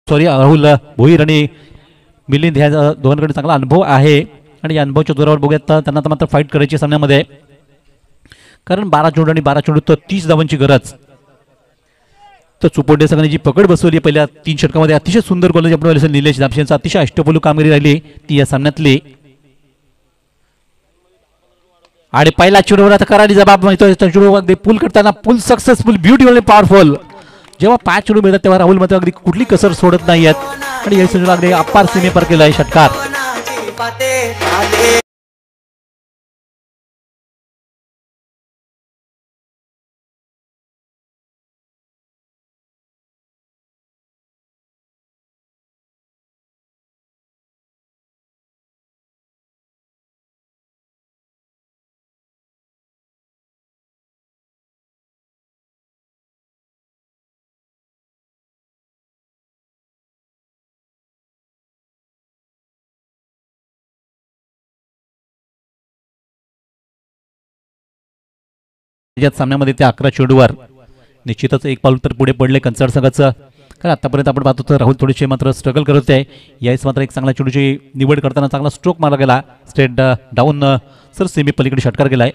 राहुल भोईर आणि मिलिंद ह्या दोघांकडे चांगला अनुभव आहे आणि या अनुभवाच्या जोरावर बघूयात त्यांना तर मात्र फाईट करायची सामन्यामध्ये. कारण 12 चेंडू आणि 12 चेंडू तर 30 धावांची गरज. तर चुपोडे संघाने जी पकड बसवली पहिल्या 3 षटकामध्ये अतिशय सुंदर गोलंदाजी आपण पाहिली. निलेश दापशेंचा अतिशय अष्टपैलू कामगिरी राहिली ती या सामन्यातली. आणि पहिला चेंडूवर आता करारी जबाब मिळतोय. चेंडू अगदी पुल करताना पुल सक्सेसफुल ब्युटिफुल आणि पॉवरफुल. जेव्हा 5 चेंडू मिळतात तेव्हा राहुल मात्र अगदी कुठली कसर सोडत नाही आहेत आणि या चेंडूला अगदी अपार सीमेपर केलाय षटकार. या सामन्यामध्ये त्या 11 चेंडूवर निश्चितच एक पाऊल तर पुढे पडले कन्सर्ट संघाचं. कारण आतापर्यंत आपण पाहतो तर राहुल थोडीशी मात्र स्ट्रगल करत आहे. यावेळेस मात्र एक चांगला चेंडूची निवड करताना चांगला स्ट्रोक मारला गेला. स्ट्रेट डाऊन सर सेमी पलीकडे षटकार गेलाय.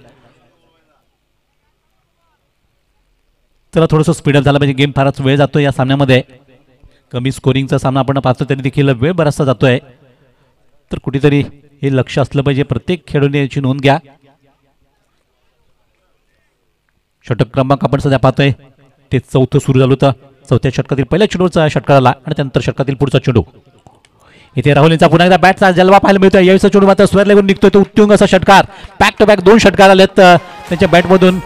चला थोडंसं स्पीडअप झाला पाहिजे. गेम फारच वेळ जातोय या सामन्यामध्ये. कमी स्कोरिंगचा सामना आपण पाहतो तरी देखील वेळ बराचसा जातोय. तर कुठेतरी हे लक्ष असलं पाहिजे. प्रत्येक खेळाडूने याची नोंद घ्या. षटक क्रमांक आपण सध्या पाहतोय ते 4थं सुरू झालं होतं. 4थ्या षटकातील पहिल्या चेंडूचा षटकार आला आणि त्यानंतर षटकातील पुढचा चेंडू. इथे राहुलचा पुन्हा एकदा बॅटचा जलवा पाहायला मिळतोय. यावेळीचा चेंडू मात्र स्क्वेअर लेगून निघतोय. तो उत्तुंग असा षटकार. बॅक टू बॅक 2 षटकार आलेत त्यांच्या बॅटमधून.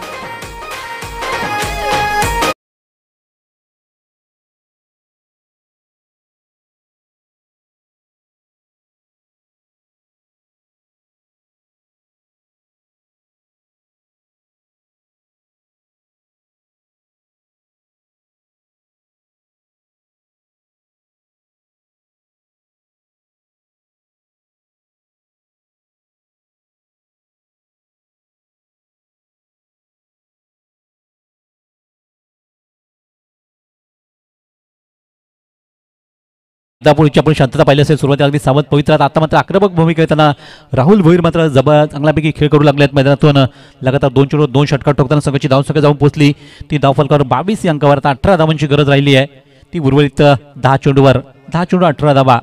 त्यापूर्वीची आपण शांतता पाहिली असेल. सुरुवातीला अगदी सावध पवित्रात, आता मात्र आक्रमक भूमिका येताना राहुल भोईर मात्र चांगल्यापैकी खेळ करू लागले आहेत मैदानातून. लगातार 2 चेंडूवर 2 षटकार ठोकताना संघाची धावसंख्या जाऊन पोहोचली ती धावफलकावर 22 या अंकावर. आता 18 धावांची गरज राहिली आहे. ती उर्वरित 10 चेंडूवर 10 चेंडू 18 धावा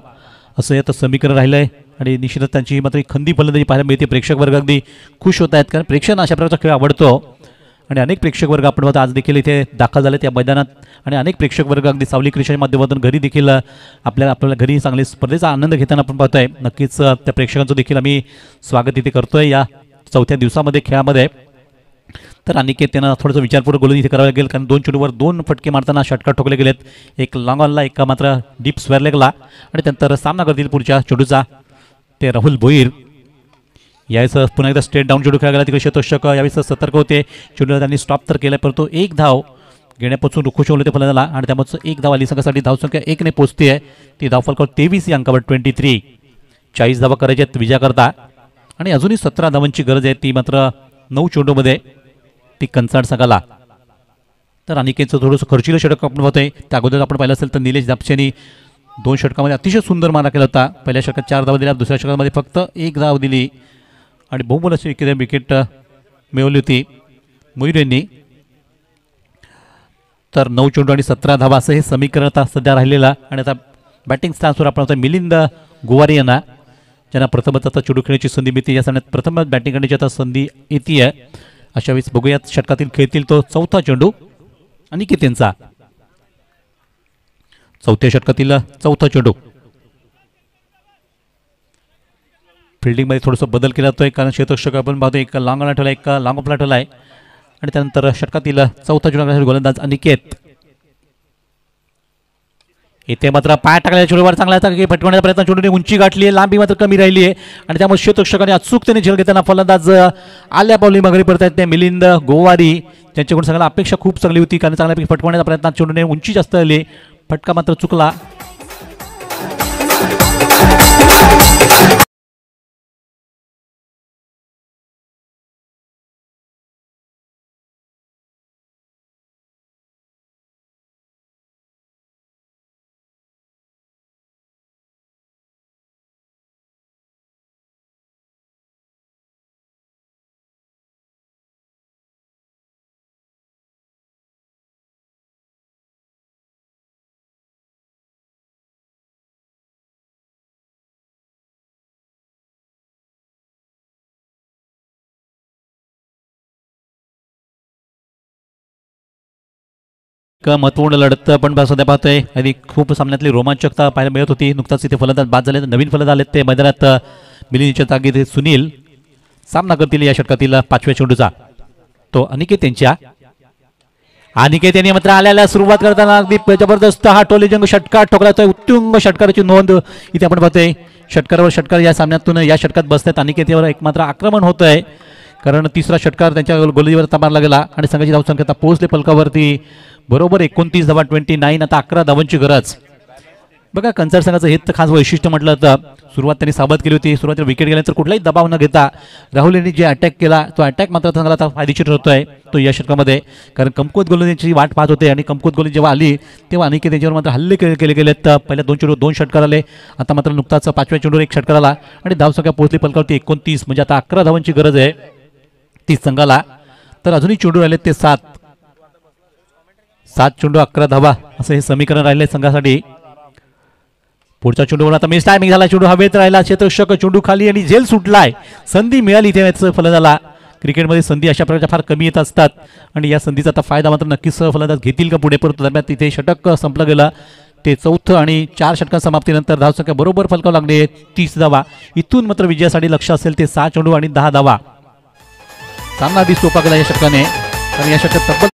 असं यात समीकरण राहिलं आहे. आणि निश्चितच त्यांची मात्र खंदी फलंदाजी पाहायला मिळते. प्रेक्षक वर्ग अगदी खुश होत आहेत, कारण प्रेक्षकांना अशा प्रकारचा खेळ आवडतो. आणि अनेक प्रेक्षक वर्ग आपण आज देखील इथे दाखल झाले त्या मैदानात. आणि अनेक प्रेक्षक वर्ग अगदी सावली क्रिकेटच्या माध्यमातून घरी देखील आपल्याला घरी चांगले स्पर्धेचा आनंद घेताना आपण पाहतोय. नक्कीच त्या प्रेक्षकांचं देखील आम्ही स्वागत इथे करतोय या 4थ्या दिवसामध्ये खेळामध्ये. तर अनिकेत त्यांना थोडंसं विचारपूर्वक गोलंदाजी इथे करावं लागेल, कारण 2 चेंडूवर 2 फटके मारताना षटकार ठोकले गेलेत. एक लॉंग ऑनला, एक मात्र डीप स्क्वेअर लेगला. आणि त्यानंतर सामना करतील पुढच्या चेंडूचा ते राहुल भोईर. यावेळेस पुन्हा एकदा स्ट्रेट डाऊन चेंडू खेळला गेला, तिकडे शतोषक यावेळेस सतर्क होते. चेंडूला त्यांनी स्टॉप तर केला, परंतु एक धाव घेण्यापासून रुखू ठेवलं ते फलंदाला. आणि त्यामुळे एक धाव आली संघासाठी. धावसंख्या 1 ने पोहोचते आहे. ती धावफलकावर 23 या अंकावर 23. 40 धावा करायच्या आहेत विजयाकरता. आणि अजूनही 17 धावांची गरज आहे, ती मात्र 9 चेंडूमध्ये ती कंचाड संघाला. तर अनिकेतचं थोडंसं खर्चिलं षटक आपण पाहतोय. त्या अगोदर आपण पाहिलं असेल तर निलेश दापशेनी 2 षटकामध्ये अतिशय सुंदर मारा केला होता. पहिल्या षटकात 4 धावा दिल्या, दुसऱ्या षटकामध्ये फक्त 1 धाव दिली आणि बहुमोल अशी विकेट मिळवली होती मोईर यांनी. तर 9 चेंडू आणि 17 धावा असं हे समीकरण आता सध्या राहिलेलं. आणि आता बॅटिंग स्टान्सवर आपण आता मिलिंद गोवारी यांना, ज्यांना प्रथमच आता चेंडू खेळण्याची संधी मिळते. या सामन्यात प्रथमच बॅटिंग करण्याची आता संधी येते आहे. अशा वेळेस बघूयात षटकातील खेळतील तो 4था चेंडू अनिकेत यांचा. 4थ्या षटकातील 4था चेंडू. फिल्डिंगमध्ये थोडंसं बदल केला जातोय, कारण क्षेत्ररक्षक आपण पाहतो एक लॉंग ऑनला ठेवला, एक लॉंग ऑफला ठेवला आहे. आणि त्यानंतर षटकातील 4था चेंडू गोलंदाज अनिकेत. इथे मात्र पाय टाकलेल्या चेंडूवर चांगला फटकवण्याचा प्रयत्न, चेंडूने उंची गाठली आहे, लांबी मात्र कमी राहिली आहे. आणि त्यामुळे क्षेत्ररक्षकाने अचूकतेने झेल घेताना फलंदाज आल्या पावली माघारी पडत आहेत ते मिलिंद गोवारी, ज्यांच्याकडून सगळ्याला अपेक्षा खूप चांगली होती, कारण चांगल्यापैकी फटकवण्याचा प्रयत्न, चेंडूने उंची जास्त आली, फटका मात्र चुकला. महत्वपूर्ण लढत आपण सध्या पाहतोय आणि खूप सामन्यातली रोमांचकता पाहायला मिळत होती. नुकताच इथे फलंदाज बाद झाले, नवीन फलंदाज आलेत ते मैदानात. मिलिंदच्या जागी ते सुनील सामना करतील या षटकातील 5व्या चेंडूचा तो अनिकेत यांच्या. अनिकेत यांनी मात्र आल्याला सुरुवात करताना अगदी जबरदस्त हा टोले जंग षटकार ठोकला जातोय. उत्तुंग षटकाराची नोंद इथे आपण पाहतोय. षटकारावर षटकार या सामन्यातून या षटकात बसतात. अनिकेत यावर एक मात्र आक्रमण होत आहे, कारण तिसरा षटकार त्यांच्या गोलंदाजीवर मारला गेला आणि संघाची धावसंख्या आता पोहोचले फलकावरती बरोबर 29 धावा 29. आता 11 धावांची गरज. बघा कंचाड संघाचं हे खास वैशिष्ट्य म्हटलं तर सुरुवात त्यांनी सावध केली होती. सुरुवातीला विकेट गेल्यानंतर कुठलाही दबाव न घेता राहुल यांनी जे अटॅक केला तो अटॅक मात्र संघाला आता फायदेशीर ठरतोय तो या षटकामध्ये, कारण कमकुवत गोलंदाजीची वाट पाहत होते आणि कमकुवत गोलंदाजी जेव्हा आली तेव्हा अनिकेत यांच्यावर मात्र हल्ले केले गेलेत. पहिल्या 2 चेंडूवर 2 षटकार आले, आता मात्र नुकताच 5व्या चेंडूवर 1 षटकार आला आणि धावसंख्या पोहोचली फलकावरती 29. म्हणजे आता 11 धावांची गरज आहे ती संघाला. तर अजूनही चेंडू राहिले ते 7 चेंडू 11 धावा असं हे समीकरण राहिले संघासाठी. पुढच्या चेंडूवर आता मिस टायमिंग झाला, चेंडू हवेत राहिला, क्षेत्ररक्षक चेंडू खाली आणि झेल सुटलाय. संधी मिळाली इथे फलंदाला. क्रिकेटमध्ये संधी अशा प्रकारच्या फार कमी येत असतात आणि या संधीचा आता फायदा मात्र नक्कीच फलंदाज घेतील का पुढे. परंतु दरम्यान तिथे षटक संपलं गेलं ते 4थं आणि 4 षटकां समाप्तीनंतर धावसंख्या बरोबर फलकावर लागले 30 धावा. इथून मात्र विजयासाठी लक्ष असेल ते 6 चेंडू आणि 10 धावा. सामना आधी सोपा केला या षटकाने, कारण या षटकात तब्बल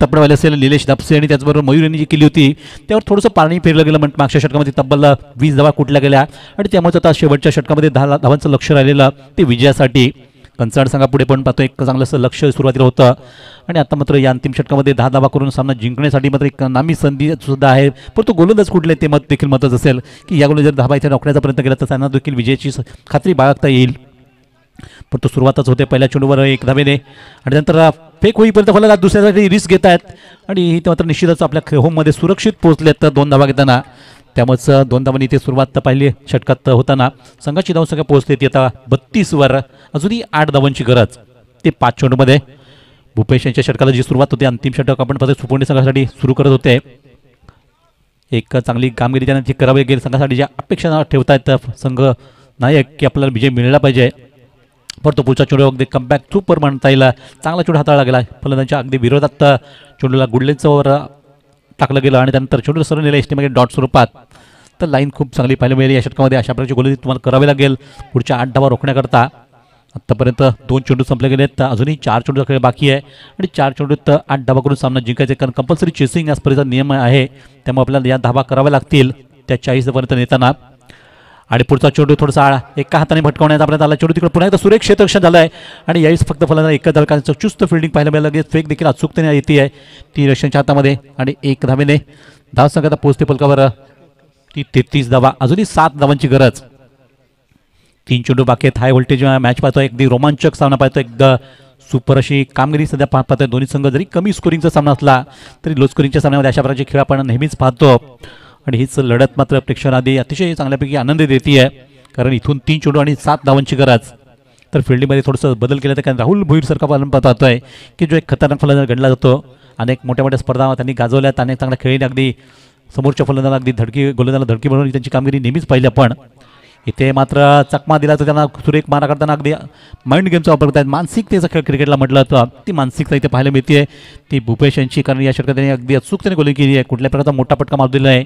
तब्बल व्हायला असेल निलेश दापसे आणि त्याचबरोबर मयूर यांनी जी केली होती त्यावर थोडंसं पाणी फिरलं गेलं. म्हणजे मागच्या षटकामध्ये तब्बल 20 धावा कुठल्या गेल्या आणि त्यामुळे आता शेवटच्या षटकामध्ये 10 धावांचं लक्ष राहिलेलं ते विजयासाठी. कंचाड संघापुढे पण पाहतो एक चांगलंसं लक्ष सुरुवातीला होतं आणि आता मात्र या अंतिम षटकामध्ये 10 धावा करून सामना जिंकण्यासाठी मात्र एक नामी संधी सुद्धा आहे. परंतु गोलंदाज कुठले ते मत देखील मतच असेल की या गोलंदाज जर धावा इथे रोखण्याचा प्रयत्न केला तर त्यांना देखील विजयाची खात्री बाळगता येईल. परंतु सुरुवातच होते पहिल्या चेंडूवर 1 धावेने आणि नंतर फेक होईपर्यंत फलंदाज दुसऱ्यासाठी रिस्क घेत आहेत आणि इथे मात्र निश्चितच आपल्या होममध्ये सुरक्षित पोहोचलेत तर 2 धावा घेताना. त्यामुळेच 2 धावांनी इथे सुरुवात पहिली षटकात होताना संघाची धावसंख्या पोहोचते ती आता 32वर. अजूनही 8 धावांची गरज. ते 5 चेंडूमध्ये भूपेश यांच्या षटकाला जी सुरुवात होती अंतिम षटक आपण पाहतो सुपोंडी संघासाठी सुरू करत होते. एक चांगली कामगिरी त्यांना करावी लागेल संघासाठी ज्या अपेक्षा ठेवतायत संघ नायक की आपल्याला विजय मिळाला पाहिजे. परंतु पुढचा चेंडू अगदी कमबॅक सुपर म्हणता येईल. चांगला चेंडू हाताळला गेला फलंदाजांच्या अगदी विरोधात चेंडूला गुडलेंचावर टाकलं गेलं आणि त्यानंतर चेंडू सरळ नेला एस्टीमध्ये डॉट स्वरूपात. तर लाईन खूप चांगली पाहायला मिळाली या षटकामध्ये. अशा प्रकारची गोलंदाजी तुम्हाला करावी लागेल पुढच्या 8 धावा रोखण्याकरता. आत्तापर्यंत 2 चेंडू संपले गेलेत अजूनही 4 चेंडूचा खेळ बाकी आहे आणि 4 चेंडूत 8 धावा करून सामना जिंकायचे कारण कंपल्सरी चेसिंग या स्पर्धेचा नियम आहे. त्यामुळे आपल्याला या धावा कराव्या लागतील त्या 40 पर्यंत नेताना. आणि पुढचा चेंडू थोडासा एका हाताने भटकवण्याचा प्रयत्न आला. चेंडू तिकडे पुन्हा एकदा सुरेख क्षेत्ररक्षण झालं आहे आणि यावेळेस फक्त फलंदाज एकच धडकाचं चुस्त फिल्डिंग पाहायला मिळालं लागेल. फेक देखील अचूकतेने येते आहे ती रशियनच्या हातामध्ये आणि 1 धावेने धावसंख्या आता पोहोचते फलकावर ती 33 धावा. अजूनही 7 धावांची गरज. 3 चेंडू बाकी आहेत. हाय व्होल्टेज मॅच पाहतो अगदी रोमांचक सामना पाहतो. एकदा सुपर अशी कामगिरी सध्या पाहतोय. दोन्ही संघ जरी कमी स्कोरिंगचा सामना असला तरी लो स्कोरिंगच्या सामन्यामध्ये अशा प्रकारचे खेळ आपण नेहमीच पाहतो आणि हीच लढत मात्र प्रेक्षकांना अतिशय चांगल्यापैकी आनंद देते आहे कारण इथून 3 चेंडू आणि 7 धावांची गरज. तर फिल्डिंगमध्ये थोडंसं बदल केलं तर कारण राहुल भोईरसारखा पालन पाहतोय की जो एक खतरनाक फलंदाज गणला जातो. अनेक मोठ्या मोठ्या स्पर्धा त्यांनी गाजवल्यात. अनेक चांगल्या खेळीने अगदी समोरच्या फलंदाजाला अगदी गोलंदाजाला धडकी बनवून त्यांची कामगिरी नेहमीच पाहिली आपण. इथे मात्र चकमा दिला तर त्यांना सुरेख मारा करताना अगदी माइंड गेमचा वापर करतात. मानसिकतेचा खेळ क्रिकेटला म्हटलं जातं. ती मानसिकता इथे पाहायला मिळते ती भूपेश यांची कारण या षटकात त्यांनी अगदी अचूकतेने गोली केली आहे. कुठल्या प्रकारचा मोठा पटका मारू दिला आहे.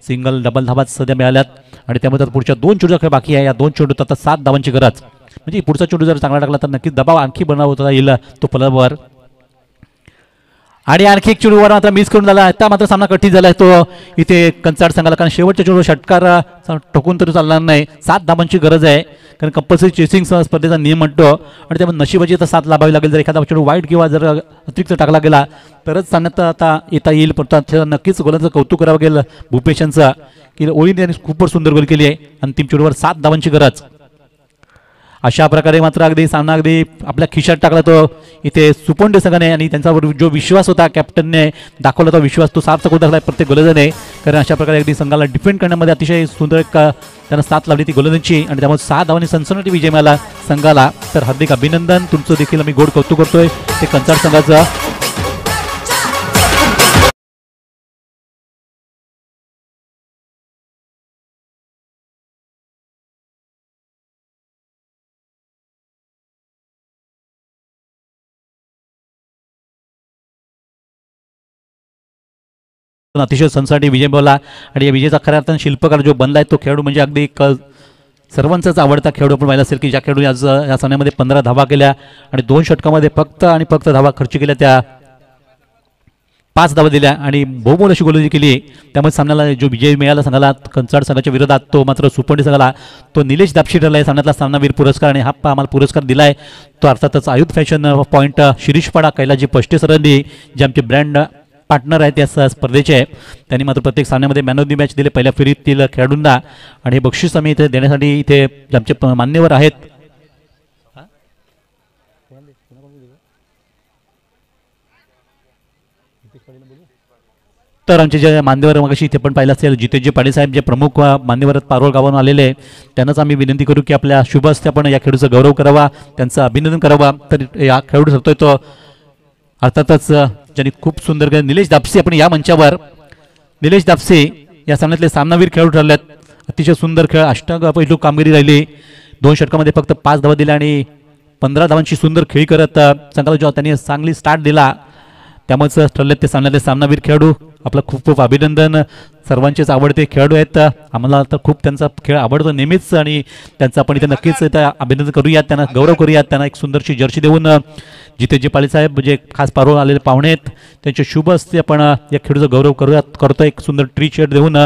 सिंगल डबल धावा सध्या मिळाल्यात आणि त्यामुळे पुढच्या 2 चेंडूचा खेळ बाकी आहे. या 2 चेंडूत आता 7 धावांची गरज. म्हणजे पुढचा चेंडू जर चांगला टाकला तर नक्कीच दबाव आणखी बनवता येईल तो फलंदाजावर. आणि आणखी एक चेंडूवर मात्र मिस करून झाला. आता मात्र सामना कठीण झाला आहे तो इथे कंचाड संघाला कारण शेवटच्या चेंडू षटकार टोकून तरी चालणार नाही. 7 धावांची गरज आहे कारण कंपल्सरी चेसिंग स्पर्धेचा नियम म्हणतो आणि त्यामुळे नशिबाची आता 7 लाभावी लागेल. जर एखादा चेंडू वाईट किंवा जर अतिरिक्त टाकला गेला तरच सामन्यात आता येता येईल. परंतु नक्कीच गोलांचं कौतुक करावं गेलं भूपेश यांचं की ओळीने त्यांनी खूपच सुंदर गोल केली आहे. अंतिम चेंडूवर 7 धावांची गरज. अशा प्रकारे मात्र अगदी सामना अगदी आपल्या खिशात टाकला तो इथे सुपोंडे संघाने आणि त्यांच्यावर जो विश्वास होता कॅप्टनने दाखवला तो विश्वास तो सार्थक होत असला प्रत्येक गोलंदाजाने कारण अशा प्रकारे अगदी संघाला डिफेंड करण्यामध्ये अतिशय सुंदर एक त्यांना साथ लावली ती गोलंदाजांची आणि त्यामुळे 6 धावांनी सनसनाटी विजय मिळाला संघाला. तर हार्दिक अभिनंदन तुमचं देखील आम्ही गोड कौतुक करतोय ते कंचाड संघाचं. अतिशय सनसनाटी विजय मिळवला आणि या विजयाचा खऱ्या अर्थाने शिल्पकार जो बनलाय तो खेळाडू म्हणजे अगदी सर्वांचाच आवडता खेळाडू आपण पाहिला असेल की ज्या खेळाडू आज या सामन्यामध्ये 15 धावा केल्या आणि 2 षटकामध्ये फक्त आणि फक्त धावा खर्च केल्या. त्या 5 धावा दिल्या आणि बहुमोल अशी गोलंदाजी केली. त्यामुळे सामन्याला जो विजय मिळाला संघाला कंचाड संघाच्या विरोधात तो मात्र सुपोंडी संघाला तो निलेश दापशी ठरला आहे सामन्यातला सामनावीर पुरस्कार आणि हा आम्हाला पुरस्कार दिलाय तो अर्थातच आयुध फॅशन पॉईंट शिरीषपाडा कैलाजी पष्टे सरांनी जे आमचे ब्रँड पार्टनर आहेत या स्पर्धेचे. त्यांनी मात्र प्रत्येक सामन्यामध्ये मॅन ऑफ द मॅच दिले पहिल्या फेरीतील खेळाडूंना आणि हे बक्षीस आम्ही इथे देण्यासाठी इथे आमचे मान्यवर आहेत. तर आमचे जे मान्यवर मगाशी इथे पण पाहिलं असेल जितेशजी पाटील साहेब जे प्रमुख मान्यवर पारोळ गावावरून आलेले त्यांनाच आम्ही विनंती करू की आपल्या शुभ हस्ते आपण या खेळाडूचा गौरव करावा त्यांचं अभिनंदन करावा. तर या खेळाडू ठरतोय तो अर्थातच ज्यांनी खूप सुंदर निलेश दापसे आपण या मंचावर निलेश दापसे या सामन्यातले सामनावीर खेळाडू ठरलेत. अतिशय सुंदर खेळ अष्टपैलू कामगिरी राहिली. 2 षटकामध्ये फक्त 5 धावा दिल्या आणि 15 धावांची सुंदर खेळी करत संघाला जो त्यांनी चांगली स्टार्ट दिला त्यामुळेच ठरलेत ते सामन्यातले सामनावीर खेळाडू. आपलं खूप खूप अभिनंदन. सर्वांचेच आवडते खेळाडू आहेत. आम्हाला तर खूप त्यांचा खेळ आवडतो नेहमीच आणि त्यांचं आपण इथे नक्कीच अभिनंदन करूयात त्यांना गौरव करूयात त्यांना एक सुंदरशी जर्सी देऊन जितेजी पाळीसाहेब जे खास पारोळ आलेले पाहुणे आहेत त्यांचे शुभ हस्ते आपण या खेळाचा गौरव करतो. एक सुंदर ट्री शेड देऊन